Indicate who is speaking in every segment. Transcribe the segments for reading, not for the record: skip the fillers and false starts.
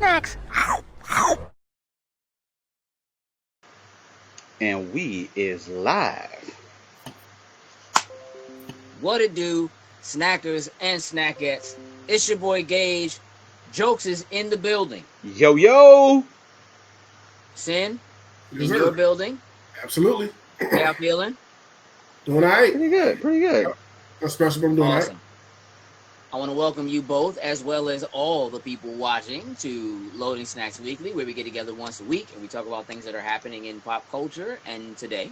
Speaker 1: snacks.
Speaker 2: And we is live.
Speaker 3: What it do, snackers and snackettes? It's your boy Gage. Jokes is in the building.
Speaker 2: Yo, yo.
Speaker 3: Sin,
Speaker 4: Yes,
Speaker 3: in
Speaker 4: sir.
Speaker 3: your building.
Speaker 4: Absolutely.
Speaker 3: How y'all feeling?
Speaker 4: Doing all right.
Speaker 2: Pretty good. Pretty good.
Speaker 4: Especially if I'm doing all right.
Speaker 3: Awesome. I want to welcome you both, as well as all the people watching, to Loading Snacks Weekly, where we get together once a week and we talk about things that are happening in pop culture. And today,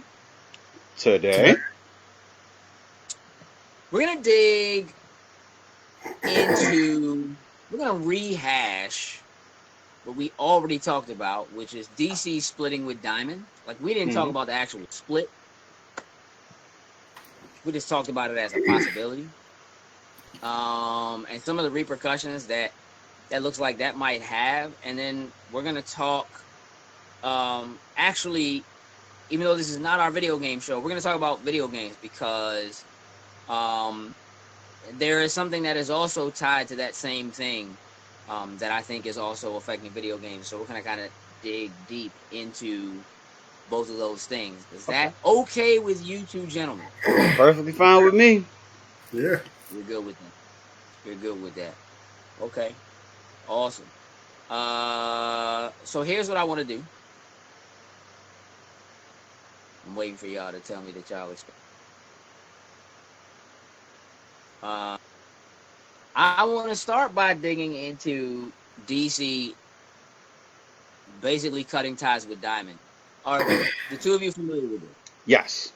Speaker 2: Today.
Speaker 3: we're going to dig into, we're going to rehash what we already talked about, which is DC splitting with Diamond. Like, we didn't talk about the actual split. We just talked about it as a possibility. And some of the repercussions that looks like that might have. And then we're going to talk, actually, even though this is not our video game show, we're going to talk about video games because there is something that is also tied to that same thing that I think is also affecting video games. So we're going to kind of dig deep into both of those things. Is that okay with you two gentlemen?
Speaker 2: Perfectly fine with me.
Speaker 4: Yeah.
Speaker 3: You're good with that. You're good with that. Okay. Awesome. So here's what I want to do. I'm waiting for y'all to tell me that y'all expect. I want to start by digging into DC basically cutting ties with Diamond. Are the two of you familiar with it?
Speaker 2: Yes.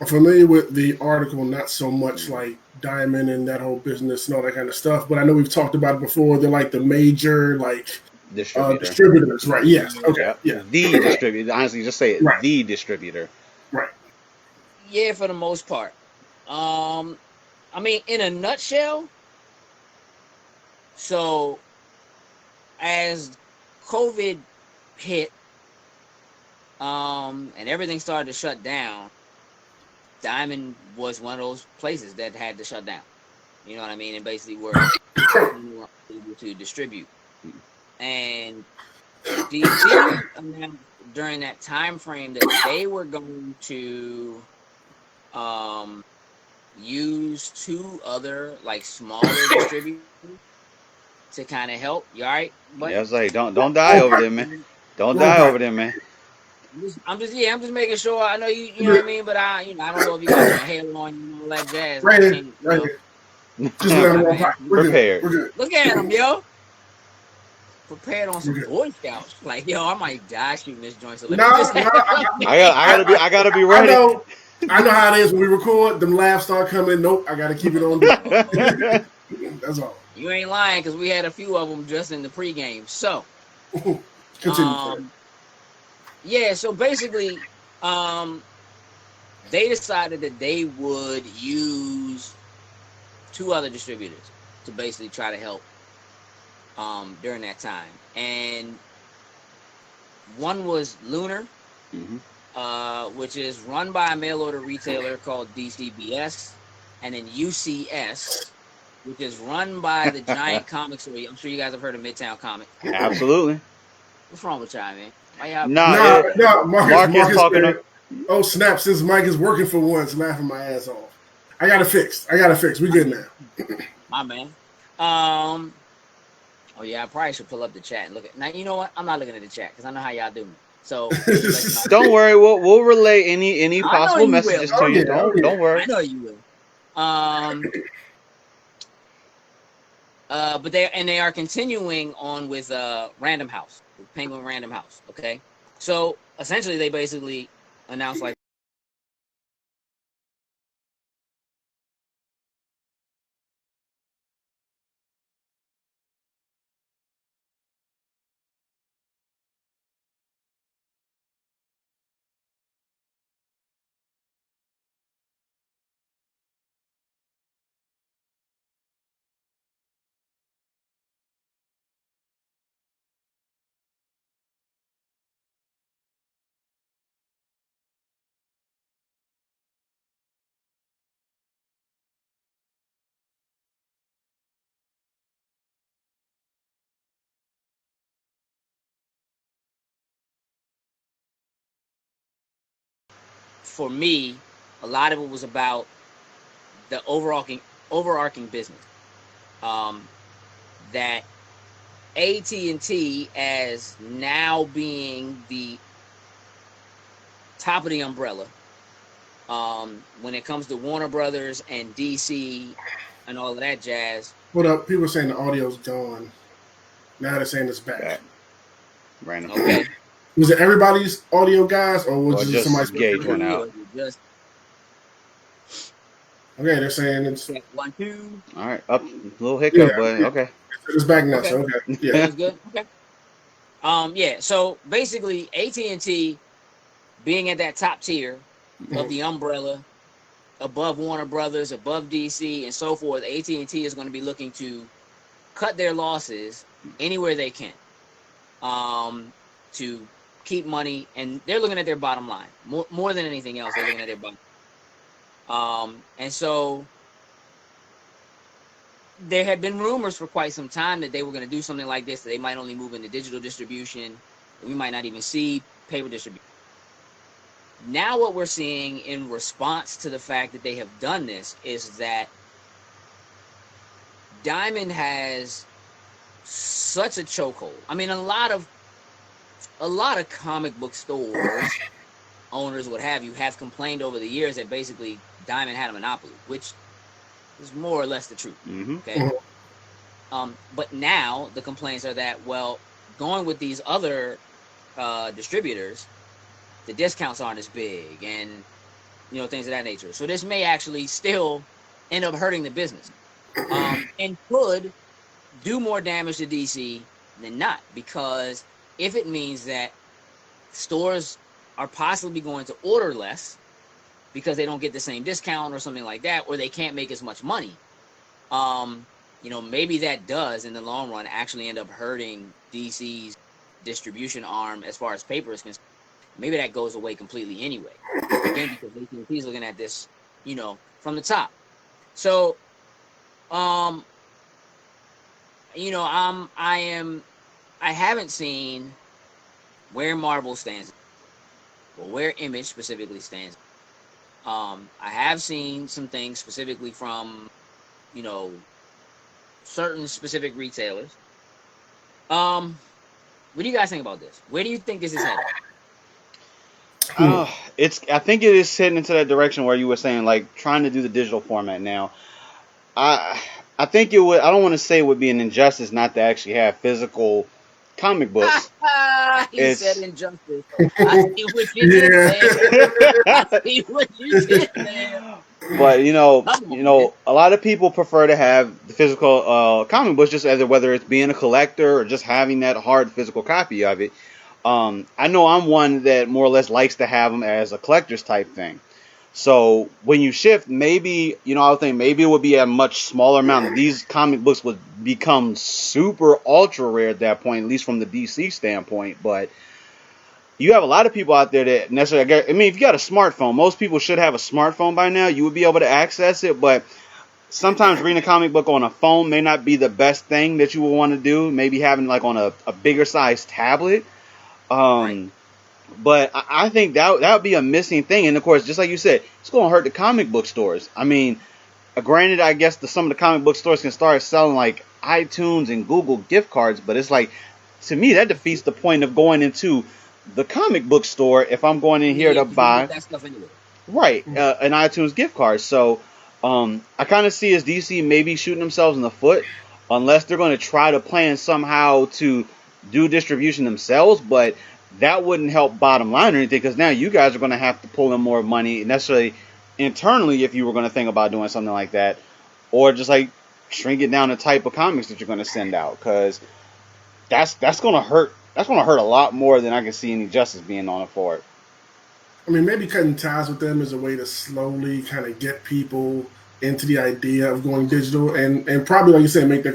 Speaker 4: I'm familiar with the article, not so much like Diamond and that whole business and all that kind of stuff, but I know we've talked about it before. They're like the major distributors, right? Yes. Okay.
Speaker 2: Yep.
Speaker 4: Yeah.
Speaker 2: The distributor. Honestly, just say it.
Speaker 4: Right.
Speaker 2: The distributor.
Speaker 4: Right.
Speaker 3: Yeah, for the most part. I mean, in a nutshell, so as COVID hit, and everything started to shut down, Diamond was one of those places that had to shut down. You know what I mean? And basically were able to distribute. And DC announced during that time frame that they were going to use two other like smaller distributors to kind of help. You all right? But
Speaker 2: Yeah, I was like, don't die over there, man. Don't die over there, man.
Speaker 3: I'm just making sure. I know you know what I mean, but I don't know if you got your halo on, all that jazz.
Speaker 4: Right
Speaker 3: I
Speaker 4: here.
Speaker 3: can't,
Speaker 4: Right here. Just let them walk by. We're
Speaker 2: Prepared.
Speaker 4: Good. We're good.
Speaker 3: Look at him, yo. Prepared on some Boy Scouts. Like, yo, I might die shooting this joint. So
Speaker 2: I gotta be ready.
Speaker 4: I know how it is when we record. Them laughs start coming. Nope, I gotta keep it on. That's all.
Speaker 3: You ain't lying, because we had a few of them just in the pregame. So,
Speaker 4: continue.
Speaker 3: Yeah. So basically, they decided that they would use two other distributors to basically try to help during that time. And one was Lunar, which is run by a mail order retailer called DCBS, and then UCS, which is run by the giant comic store. I'm sure you guys have heard of Midtown Comics.
Speaker 2: Absolutely.
Speaker 3: What's wrong with y'all, man? Why y'all?
Speaker 4: No, Marcus
Speaker 2: talking
Speaker 4: said, oh snap! Since Mike is working for once, laughing my ass off. I got it fixed. We good now.
Speaker 3: My man. Oh yeah, I probably should pull up the chat and look at. Now you know what? I'm not looking at the chat because I know how y'all do me. So
Speaker 2: don't worry, we'll relay any possible messages to you. Don't worry.
Speaker 3: I know you will. But they are continuing on with Random House, Penguin Random House. Okay, so essentially they basically announced like for me, a lot of it was about the overarching business. That AT&T, as now being the top of the umbrella, when it comes to Warner Brothers and DC and all of that jazz.
Speaker 4: What up? People are saying the audio's gone. Now they're saying it's back.
Speaker 2: Random.
Speaker 3: Okay.
Speaker 4: Was it everybody's audio, guys, or was it just somebody's
Speaker 2: Gage went out?
Speaker 4: Okay, they're saying it's
Speaker 3: 1, 2.
Speaker 2: All right, up a little hiccup, but okay.
Speaker 4: It's back now, so okay. Yeah,
Speaker 3: that's good. Okay. Yeah. So basically, AT&T being at that top tier of the umbrella, above Warner Brothers, above DC, and so forth, AT&T is going to be looking to cut their losses anywhere they can, to keep money, and they're looking at their bottom line more than anything else. They're looking at their bottom. And so there had been rumors for quite some time that they were going to do something like this, that they might only move into digital distribution. We might not even see paper distribution. Now what we're seeing in response to the fact that they have done this is that Diamond has such a chokehold. I mean, a lot of comic book stores, owners, what have you, have complained over the years that basically Diamond had a monopoly, which is more or less the truth. Okay. But now the complaints are that, well, going with these other distributors, the discounts aren't as big, and things of that nature. So this may actually still end up hurting the business, and could do more damage to DC than not, because if it means that stores are possibly going to order less because they don't get the same discount or something like that, or they can't make as much money, maybe that does in the long run actually end up hurting DC's distribution arm as far as paper is concerned. Maybe that goes away completely anyway. Again, because AT&T is looking at this, from the top. So, I haven't seen where Marvel stands, or where Image specifically stands. I have seen some things specifically from, certain specific retailers. What do you guys think about this? Where do you think this is headed?
Speaker 2: I think it is heading into that direction where you were saying, like, trying to do the digital format now. I think it would. I don't want to say it would be an injustice not to actually have physical comic books.
Speaker 3: He said injustice. I see what you did there. I see what you did there.
Speaker 2: But a lot of people prefer to have the physical comic books, just as whether it's being a collector or just having that hard physical copy of it. I know I'm one that more or less likes to have them as a collector's type thing. So when you shift, maybe, I would think maybe it would be a much smaller amount. These comic books would become super ultra rare at that point, at least from the DC standpoint. But you have a lot of people out there that necessarily, if you got a smartphone, most people should have a smartphone by now. You would be able to access it, but sometimes reading a comic book on a phone may not be the best thing that you would want to do. Maybe having like on a bigger size tablet. Right. But I think that would be a missing thing. And of course, just like you said, it's going to hurt the comic book stores. I mean, granted, I guess some of the comic book stores can start selling like iTunes and Google gift cards, but it's like, to me, that defeats the point of going into the comic book store if I'm going in here to buy
Speaker 3: that stuff anyway.
Speaker 2: Right, an iTunes gift card. So I kind of see as DC maybe shooting themselves in the foot, unless they're going to try to plan somehow to do distribution themselves, but that wouldn't help bottom line or anything, because now you guys are going to have to pull in more money necessarily internally if you were going to think about doing something like that, or just like shrink it down the type of comics that you're going to send out, because that's going to hurt. That's going to hurt a lot more than I can see any justice being on it for it.
Speaker 4: I mean, maybe cutting ties with them is a way to slowly kind of get people into the idea of going digital, and probably, like you said, make the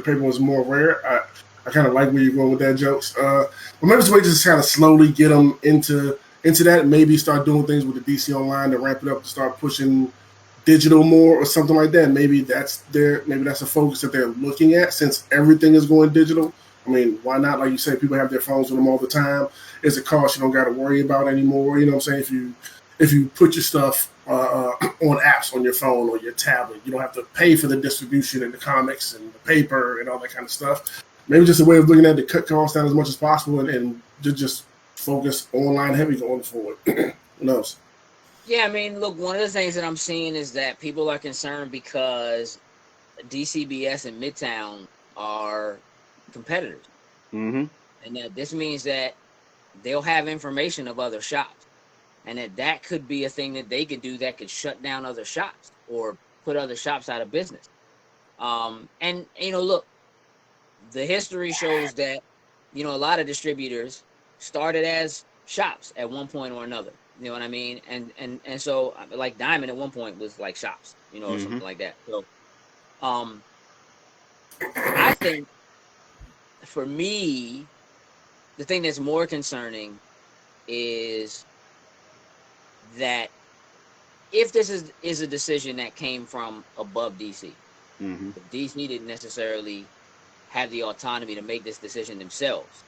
Speaker 4: paper ones more rare. I kind of like where you're going with that, Jokes. But maybe it's a way to just kind of slowly get them into that. Maybe start doing things with the DC Online to ramp it up, to start pushing digital more or something like that. Maybe that's a focus that they're looking at, since everything is going digital. I mean, why not? Like you said, people have their phones with them all the time. It's a cost you don't got to worry about anymore. You know what I'm saying? if you put your stuff on apps on your phone or your tablet. You don't have to pay for the distribution and the comics and the paper and all that kind of stuff. Maybe just a way of looking at to cut costs down as much as possible and just focus online heavy going forward. Who knows?
Speaker 3: Yeah, I mean, look, one of the things that I'm seeing is that people are concerned because DCBS and Midtown are competitors.
Speaker 2: Mm-hmm.
Speaker 3: And that this means that they'll have information of other shops. And that could be a thing that they could do that could shut down other shops or put other shops out of business. And, look, the history shows that, a lot of distributors started as shops at one point or another. You know what I mean? And so, like, Diamond at one point was like shops, or something like that. So, I think, for me, the thing that's more concerning is that if this is a decision that came from above DC, if DC didn't necessarily have the autonomy to make this decision themselves,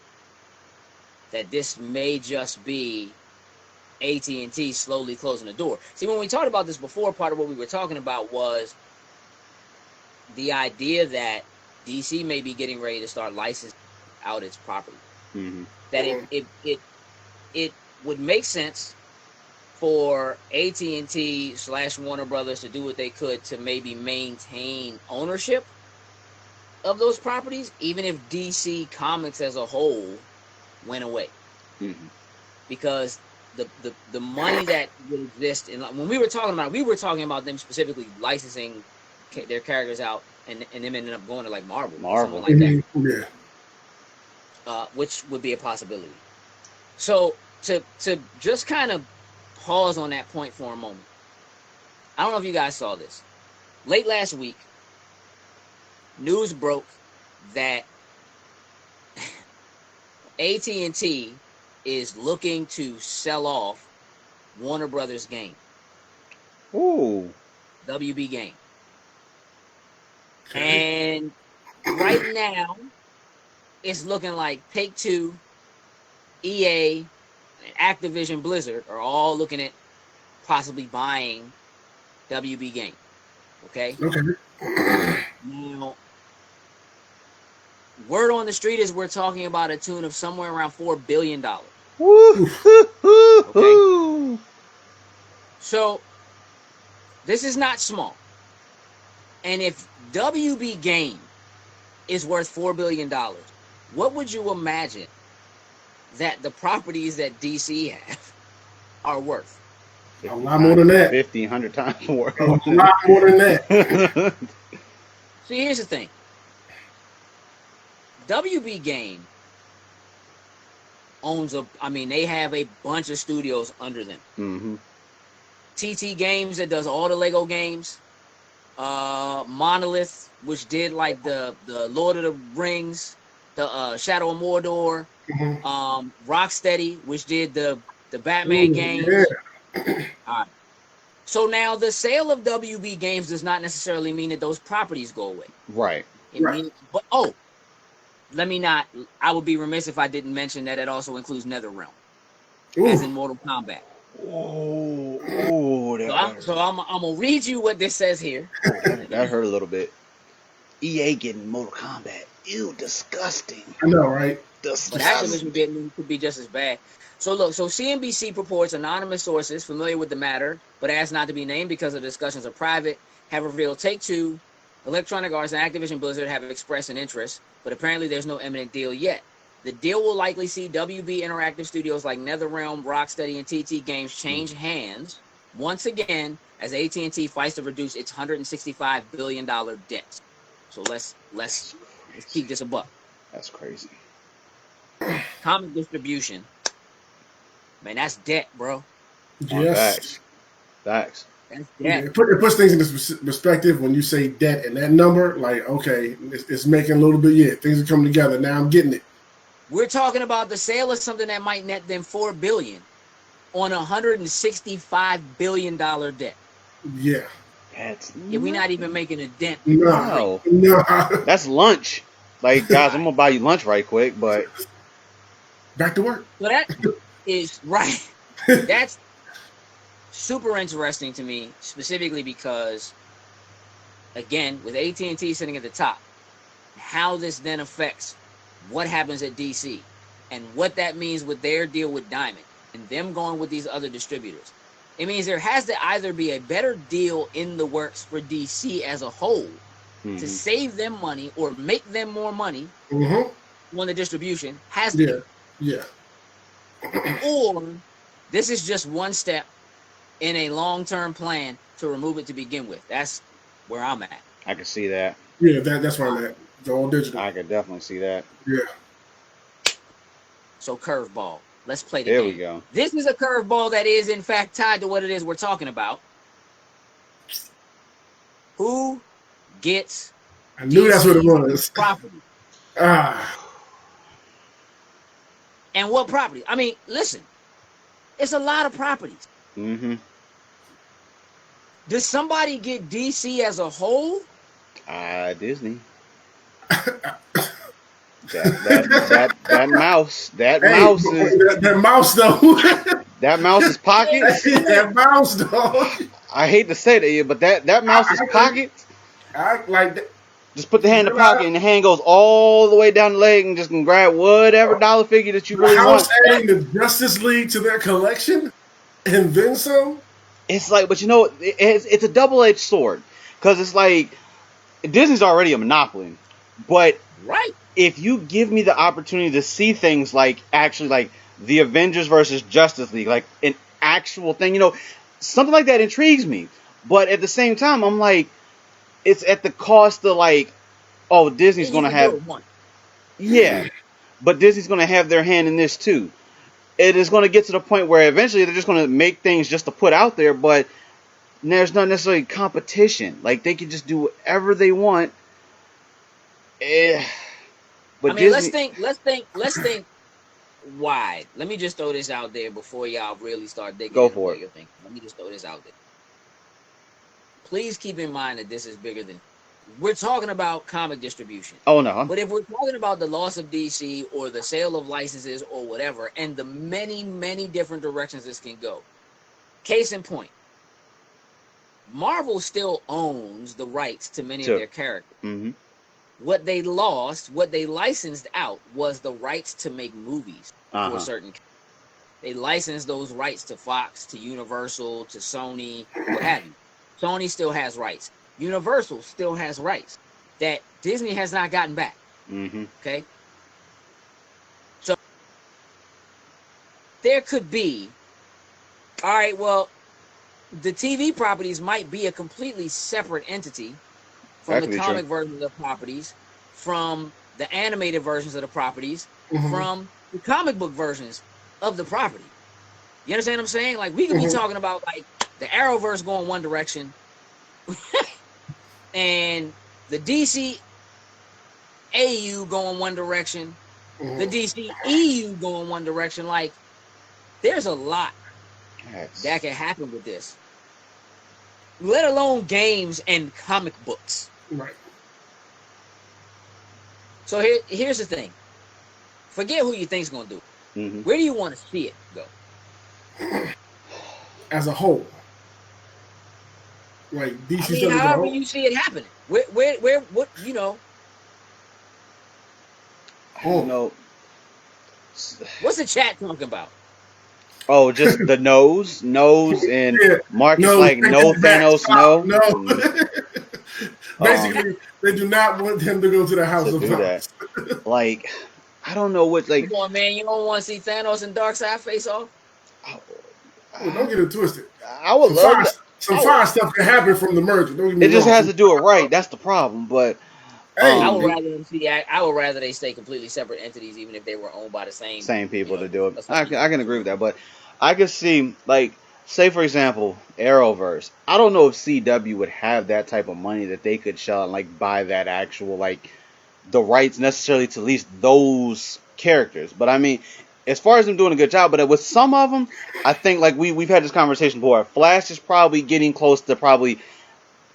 Speaker 3: that this may just be AT&T slowly closing the door. See, when we talked about this before, part of what we were talking about was the idea that DC may be getting ready to start licensing out its property. That it would make sense for AT&T / Warner Brothers to do what they could to maybe maintain ownership of those properties, even if DC Comics as a whole went away. Because the money that would exist, and when we were talking about them specifically licensing their characters out, and them ending up going to like Marvel. Something like that. Which would be a possibility. So to just kind of pause on that point for a moment, I don't know if you guys saw this. Late last week, news broke that AT&T is looking to sell off Warner Brothers game.
Speaker 2: Ooh.
Speaker 3: WB game. And right now, it's looking like Take-Two, EA, and Activision Blizzard are all looking at possibly buying WB game. Okay? Now, word on the street is we're talking about a tune of somewhere around $4 billion. Okay? So, this is not small. And if WB game is worth $4 billion, what would you imagine that the properties that DC have are worth?
Speaker 4: A lot more than that.
Speaker 2: 100 times more.
Speaker 4: A lot more than that.
Speaker 3: See, here's the thing. WB Game they have a bunch of studios under them. TT Games that does all the Lego games. Monolith, which did like the Lord of the Rings, the Shadow of Mordor. Rocksteady, which did the Batman games. All right. So now the sale of WB Games does not necessarily mean that those properties go away.
Speaker 2: Right.
Speaker 3: I would be remiss if I didn't mention that it also includes NetherRealm, as in Mortal Kombat. So I'm gonna read you what this says here.
Speaker 2: That hurt a little bit. EA getting Mortal Kombat. Ew, disgusting.
Speaker 4: I know, right?
Speaker 3: But Activision could be just as bad. So look, CNBC purports anonymous sources familiar with the matter, but asked not to be named because the discussions are private, have revealed Take-Two, Electronic Arts, and Activision Blizzard have expressed an interest, but apparently there's no imminent deal yet. The deal will likely see WB Interactive studios like NetherRealm, Rocksteady, and TT Games change hands once again as AT&T fights to reduce its $165 billion debt. So let's keep this a buck.
Speaker 2: That's crazy.
Speaker 3: Comic distribution, man, that's debt, bro.
Speaker 4: Yes.
Speaker 2: Facts.
Speaker 3: That's debt.
Speaker 4: Yeah, it puts things into perspective when you say debt and that number. Like, okay, it's making a little bit. Yeah, things are coming together. Now I'm getting it.
Speaker 3: We're talking about the sale of something that might net them $4 billion on a $165 billion debt.
Speaker 4: Yeah.
Speaker 3: We're not even making a dent.
Speaker 2: No. That's lunch. Like, guys, I'm gonna buy you lunch right quick, but
Speaker 4: back to work.
Speaker 3: So that is right. super interesting to me, specifically because, again, with AT&T sitting at the top, how this then affects what happens at DC and what that means with their deal with Diamond and them going with these other distributors. It means there has to either be a better deal in the works for DC as a whole to save them money or make them more money on the distribution. Has to be. Or this is just one step in a long-term plan to remove it to begin with. That's where I'm at.
Speaker 2: I can see that.
Speaker 4: Yeah, that's where I'm at. It's all digital.
Speaker 2: I could definitely see that.
Speaker 4: Yeah.
Speaker 3: So curveball. Let's play the
Speaker 2: There
Speaker 3: game.
Speaker 2: we go.
Speaker 3: This is a curveball that is, in fact, tied to what it is we're talking about. Who gets
Speaker 4: I knew that's what it was.
Speaker 3: property? And what property? I mean, listen. It's a lot of properties. Does somebody get DC as a whole?
Speaker 2: Disney. That mouse. That mouse is
Speaker 4: that mouse though.
Speaker 2: That mouse's pockets.
Speaker 4: That mouse though.
Speaker 2: I hate to say that, but that mouse's pockets.
Speaker 4: I like that.
Speaker 2: Just put the hand in the pocket, and the hand goes all the way down the leg, and just can grab whatever dollar figure that you really want.
Speaker 4: Adding the Justice League to their collection, and then some.
Speaker 2: It's like, but you know, it's a double-edged sword, because it's like Disney's already a monopoly, but if you give me the opportunity to see things like actually like the Avengers versus Justice League, like an actual thing, you know, something like that intrigues me. But at the same time, I'm like, it's at the cost of like, oh, Disney's going to have, but Disney's going to have their hand in this too. It is going to get to the point where eventually they're just going to make things just to put out there, but there's not necessarily competition. Like they can just do whatever they want. But
Speaker 3: I mean,
Speaker 2: Disney...
Speaker 3: let's think wide. Let me just throw this out there before y'all really start digging.
Speaker 2: Go for it.
Speaker 3: Let me just throw this out there. Please keep in mind that this is bigger than. We're talking about comic distribution.
Speaker 2: Oh no!
Speaker 3: But if we're talking about the loss of DC or the sale of licenses or whatever, and the many, many different directions this can go. Case in point, Marvel still owns the rights to many of their characters. What they lost, what they licensed out, was the rights to make movies for certain. They licensed those rights to Fox, to Universal, to Sony, what have you. Sony still has rights. Universal still has rights that Disney has not gotten back. Okay? So there could be, all right, well, the TV properties might be a completely separate entity from the comic versions of properties, from the animated versions of the properties, from the comic book versions of the property. You understand what I'm saying? Like, we could be talking about, like, the Arrowverse going one direction, and the DC AU going one direction, the DC EU going one direction. Like, there's a lot that can happen with this. Let alone games and comic books.
Speaker 4: Right.
Speaker 3: So here's the thing. Forget who you think's going to do it. Where do you want to see it go?
Speaker 4: As a whole. Like DC
Speaker 3: I mean, however you see it happening. Where what, you know.
Speaker 2: No.
Speaker 3: What's the chat talking about?
Speaker 2: Oh, just the nose, and Marcus like no Thanos, no.
Speaker 4: Basically, they do not want him to go to the House of Fox.
Speaker 2: Like, I don't know what like.
Speaker 3: Come on, man, you don't want to see Thanos and Darkseid face off?
Speaker 4: Don't get it twisted.
Speaker 2: I would love that.
Speaker 4: Some fire stuff can happen from the merger. Don't get me
Speaker 2: wrong. Just has to do it right. That's the problem. But
Speaker 3: I would rather they stay completely separate entities, even if they were owned by the same
Speaker 2: people to do it. I can agree with that. But I could see, like, say for example, Arrowverse. I don't know if CW would have that type of money that they could shell and like buy that actual like the rights necessarily to at least those characters. But I mean, as far as them doing a good job, but with some of them, I think like we've had this conversation before. Flash is probably getting close to probably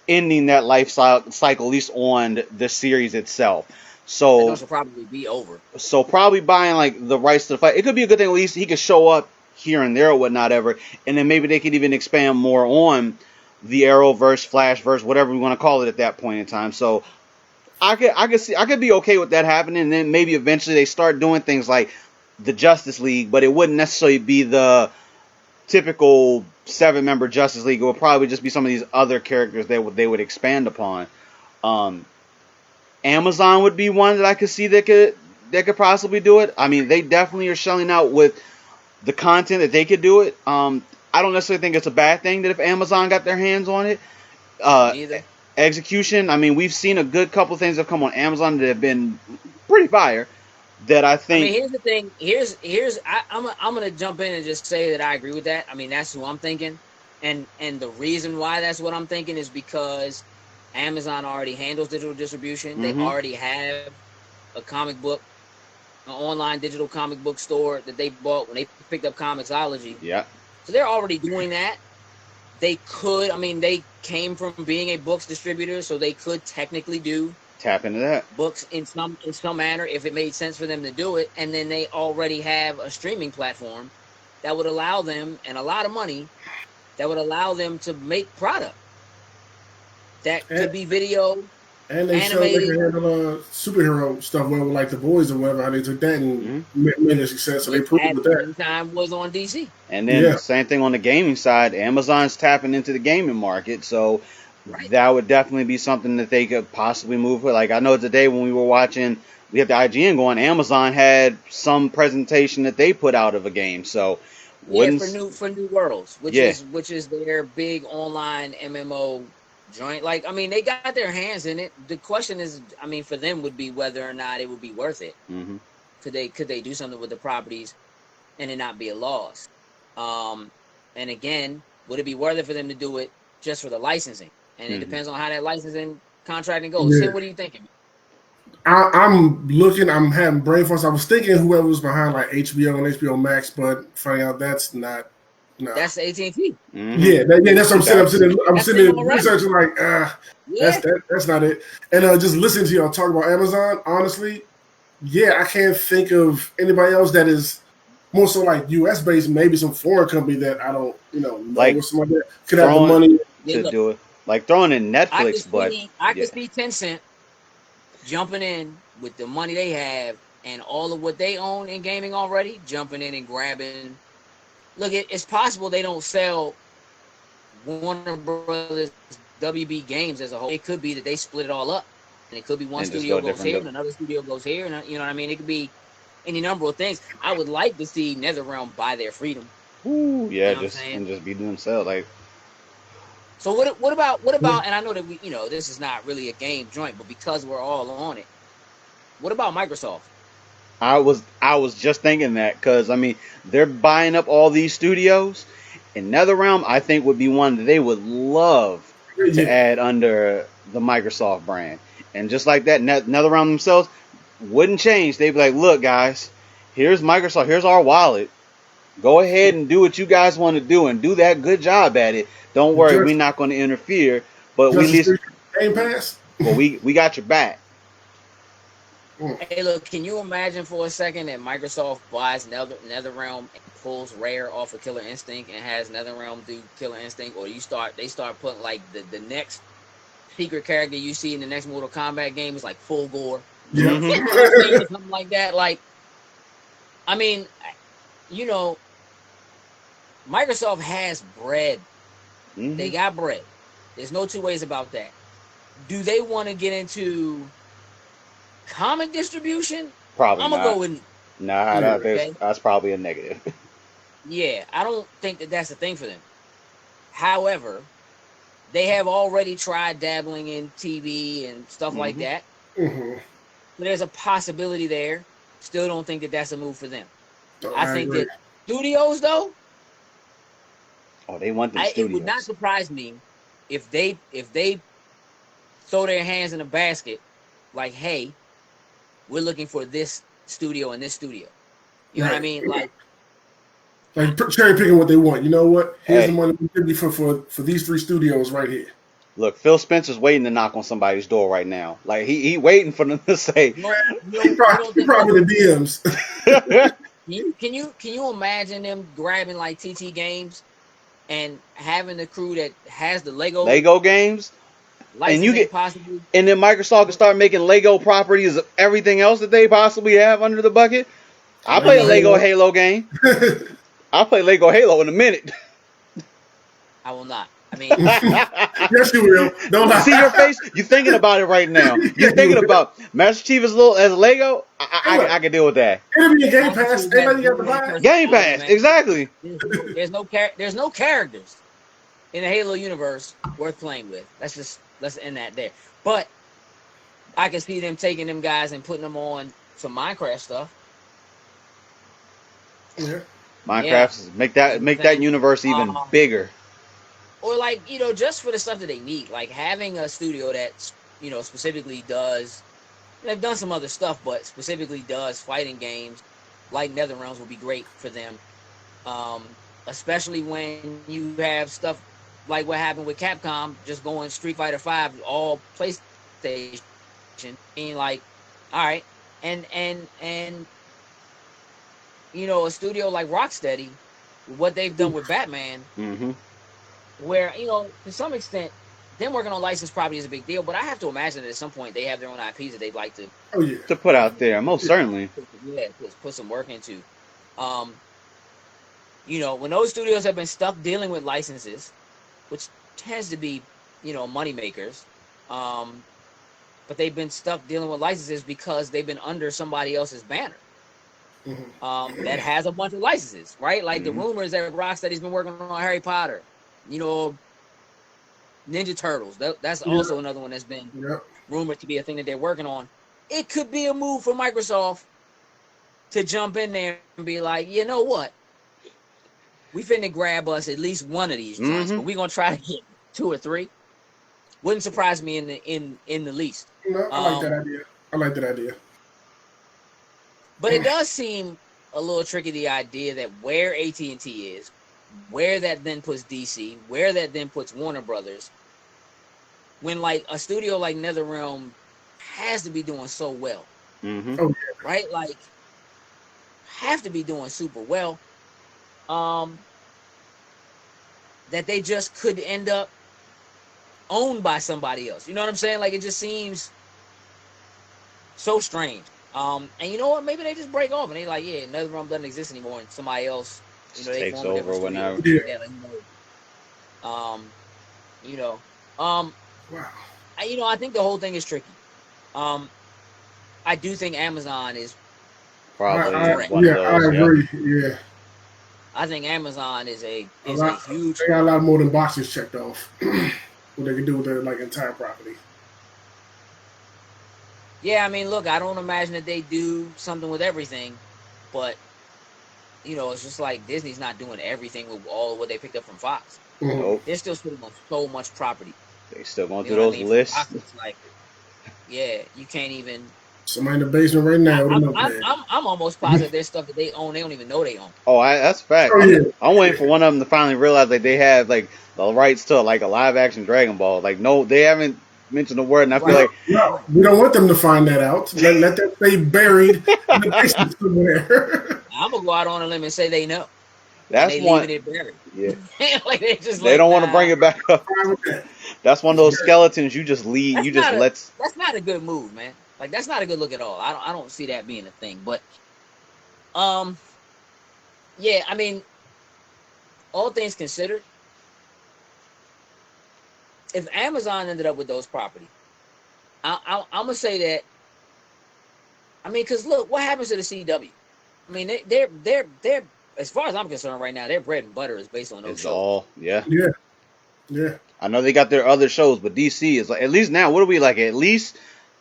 Speaker 2: ending that life cycle, at least on the series itself. So
Speaker 3: it should probably be over.
Speaker 2: So probably buying like the rights to the fight. It could be a good thing. At least he could show up here and there or whatnot ever, and then maybe they could even expand more on the Arrowverse, Flashverse, whatever we want to call it at that point in time. So I could be okay with that happening, and then maybe eventually they start doing things like the Justice League, but it wouldn't necessarily be the typical 7-member Justice League. It would probably just be some of these other characters they would expand upon. Amazon would be one that I could see that could possibly do it. I mean, they definitely are shelling out with the content that they could do it. I don't necessarily think it's a bad thing that if Amazon got their hands on it. Execution, I mean, we've seen a good couple things that have come on Amazon that have been pretty fire. That I think.
Speaker 3: I mean, here's the thing. I'm gonna jump in and just say that I agree with that. I mean, that's who I'm thinking, and the reason why that's what I'm thinking is because Amazon already handles digital distribution.
Speaker 2: Mm-hmm.
Speaker 3: They already have a comic book, an online digital comic book store that they bought when they picked up Comixology.
Speaker 2: Yeah.
Speaker 3: So they're already doing that. They could. I mean, they came from being a books distributor, so they could technically
Speaker 2: tap into that
Speaker 3: books in some manner if it made sense for them to do it. And then they already have a streaming platform that would allow them, and a lot of money that would allow them to make product that could be video,
Speaker 4: and they
Speaker 3: animated.
Speaker 4: They can handle superhero stuff, whether like The Boys or whatever. How they took that and made a success, so they proved with that.
Speaker 3: Time was on DC,
Speaker 2: and then same thing on the gaming side. Amazon's tapping into the gaming market, so. Right. That would definitely be something that they could possibly move with. Like, I know today when we were watching, we had the IGN going, Amazon had some presentation that they put out of a game. So,
Speaker 3: for New Worlds, which is their big online MMO joint. Like, I mean, they got their hands in it. The question is, I mean, for them would be whether or not it would be worth it.
Speaker 2: Mm-hmm.
Speaker 3: Could they do something with the properties and it not be a loss? And again, would it be worth it for them to do it just for the licensing? And it depends on how that licensing contracting goes.
Speaker 4: Yeah.
Speaker 3: Sid, what are you thinking?
Speaker 4: I'm having brain farts. I was thinking whoever was behind like HBO and HBO Max, but finding out that's not. No.
Speaker 3: That's AT&T.
Speaker 4: Mm-hmm. Yeah, that's what I'm saying. I'm sitting there researching like, that's not it. And just listening to y'all talk about Amazon, honestly, I can't think of anybody else that is more so like US based. Maybe some foreign company that I don't,
Speaker 2: like
Speaker 4: somebody that could have the money
Speaker 2: to do it. Like throwing in Netflix,
Speaker 3: I could see Tencent jumping in with the money they have and all of what they own in gaming already, jumping in and grabbing. Look, it's possible they don't sell Warner Brothers WB Games as a whole. It could be that they split it all up, and it could be one studio goes here and another studio goes here, and you know what I mean. It could be any number of things. I would like to see NetherRealm buy their freedom.
Speaker 2: Ooh, yeah, just be themselves like.
Speaker 3: So what about? And I know that this is not really a game joint, but because we're all on it, what about Microsoft?
Speaker 2: I was just thinking that because I mean they're buying up all these studios, and NetherRealm I think would be one that they would love to add under the Microsoft brand, and just like that, NetherRealm themselves wouldn't change. They'd be like, look guys, here's Microsoft, here's our wallet. Go ahead and do what you guys want to do and do that good job at it. Don't worry, we're not going to interfere, but we need
Speaker 4: Game Pass.
Speaker 2: But we got your back.
Speaker 3: Hey, look, can you imagine for a second that Microsoft buys NetherRealm and pulls Rare off of Killer Instinct and has NetherRealm do Killer Instinct, or they start putting like the next secret character you see in the next Mortal Kombat game is like full gore, something like that. Like, I mean, Microsoft has bread. Mm-hmm. They got bread. There's no two ways about that. Do they want to get into comic distribution?
Speaker 2: Probably
Speaker 3: I'm
Speaker 2: not.
Speaker 3: Go with
Speaker 2: that's probably a negative.
Speaker 3: Yeah, I don't think that's a thing for them. However, they have already tried dabbling in TV and stuff like that.
Speaker 4: Mm-hmm.
Speaker 3: So there's a possibility there. Still don't think that's a move for them. I think
Speaker 4: agree.
Speaker 3: that studios, though.
Speaker 2: Oh, they want the studios.
Speaker 3: It would not surprise me if they throw their hands in a basket, like, hey, we're looking for this studio and this studio. You know what I mean? Like
Speaker 4: cherry picking what they want. You know what? Here's the money we give you for these 3 studios right here.
Speaker 2: Look, Phil Spencer's waiting to knock on somebody's door right now. Like he waiting for them to say.
Speaker 4: He probably the DMs.
Speaker 3: Can you imagine them grabbing like TT Games and having the crew that has the
Speaker 2: Lego games, and you get,
Speaker 3: possibly,
Speaker 2: and then Microsoft can start making Lego properties of everything else that they possibly have under the bucket. I'll play a Lego Halo game. I'll play Lego Halo in a minute.
Speaker 3: I will not. I mean,
Speaker 4: yes, you will. Don't lie.
Speaker 2: See your face? You're thinking about it right now. You're thinking about Master Chief as Lego. I can deal with that.
Speaker 4: It'll be a Game Pass. Everybody got to buy it.
Speaker 2: Game Pass, exactly.
Speaker 3: There's no characters in the Halo universe worth playing with. Let's end that there. But I can see them taking them guys and putting them on some Minecraft stuff.
Speaker 4: Yeah.
Speaker 2: Minecraft, make that universe even bigger.
Speaker 3: Or like, just for the stuff that they need, like having a studio that, specifically does, they've done some other stuff, but specifically does fighting games like NetherRealms would be great for them. Especially when you have stuff like what happened with Capcom, just going Street Fighter V, all PlayStation, being like, all right, and a studio like Rocksteady, what they've done with Batman, where, to some extent, them working on licensed property is a big deal, but I have to imagine that at some point they have their own IPs that they'd like to
Speaker 2: to put out there, most certainly.
Speaker 3: Yeah, put some work into. When those studios have been stuck dealing with licenses, which tends to be, money makers, but they've been stuck dealing with licenses because they've been under somebody else's banner. That has a bunch of licenses, right? Like the rumors that Rocksteady's been working on Harry Potter, Ninja Turtles. That's also another one that's been rumored to be a thing that they're working on. It could be a move for Microsoft to jump in there and be like, you know what? We finna grab us at least one of these joints, but we're gonna try to get 2 or 3. Wouldn't surprise me in the least.
Speaker 4: No, I like that idea.
Speaker 3: But it does seem a little tricky, the idea that where AT&T is, where that then puts DC, where that then puts Warner Brothers, when like a studio like NetherRealm has to be doing so well. Right? Like, have to be doing super well. That they just could end up owned by somebody else. You know what I'm saying? Like, it just seems so strange. And you know what? Maybe they just break off and they like, yeah, NetherRealm doesn't exist anymore, and somebody else, they
Speaker 2: takes over whenever.
Speaker 3: Wow. I think the whole thing is tricky. I do think Amazon is
Speaker 2: probably
Speaker 4: one of those. I agree. Yeah.
Speaker 3: I think Amazon is a huge.
Speaker 4: They got a lot more than boxes checked off. What they can do with their entire property.
Speaker 3: Yeah, I mean, look, I don't imagine that they do something with everything, but it's just like Disney's not doing everything with all of what they picked up from Fox.
Speaker 2: Nope.
Speaker 3: They're still sitting on so much property.
Speaker 2: They still going through those lists.
Speaker 3: Fox, like, yeah, you can't even.
Speaker 4: Somebody in the basement right now.
Speaker 3: I'm almost positive there's stuff that they own. They don't even know they own.
Speaker 2: Oh, that's a fact. I'm waiting for one of them to finally realize that they have the rights to a live action Dragon Ball. No, they haven't mentioned the word, and I feel like
Speaker 4: no, we don't want them to find that out. Let that stay buried in the basement somewhere.
Speaker 3: I'm gonna go out on a limb and say they know.
Speaker 2: That's one.
Speaker 3: It buried.
Speaker 2: Yeah.
Speaker 3: They
Speaker 2: don't want to bring it back up. That's one of those skeletons you just leave. That's
Speaker 3: not a good move, man. Like, that's not a good look at all. I don't see that being a thing. But, yeah, I mean, all things considered, if Amazon ended up with those properties, I'm gonna say that. I mean, because look, what happens to the CW? I mean, they're as far as I'm concerned right now, their bread and butter is based on those shows.
Speaker 4: Yeah.
Speaker 2: I know they got their other shows, but DC is at least now. What are we at least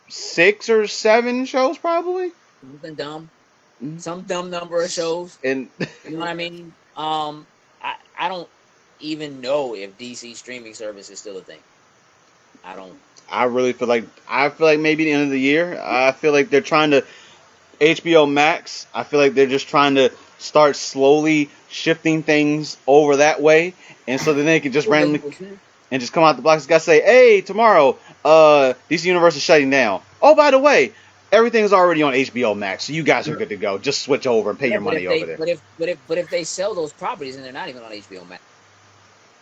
Speaker 2: 6 or 7 shows, probably.
Speaker 3: Something dumb, some dumb number of shows,
Speaker 2: and
Speaker 3: you know what I mean. I don't even know if DC streaming service is still a thing. I don't.
Speaker 2: I really feel like maybe the end of the year. I feel like they're trying to HBO Max. I feel like they're just trying to start slowly shifting things over that way, and so then they can just randomly and just come out the box. Got to say, hey, tomorrow, DC Universe is shutting down. Oh, by the way, everything's already on HBO Max, so you guys are good to go. Just switch over and pay your
Speaker 3: but
Speaker 2: money
Speaker 3: if they,
Speaker 2: over there.
Speaker 3: but if they sell those properties and they're not even on HBO Max,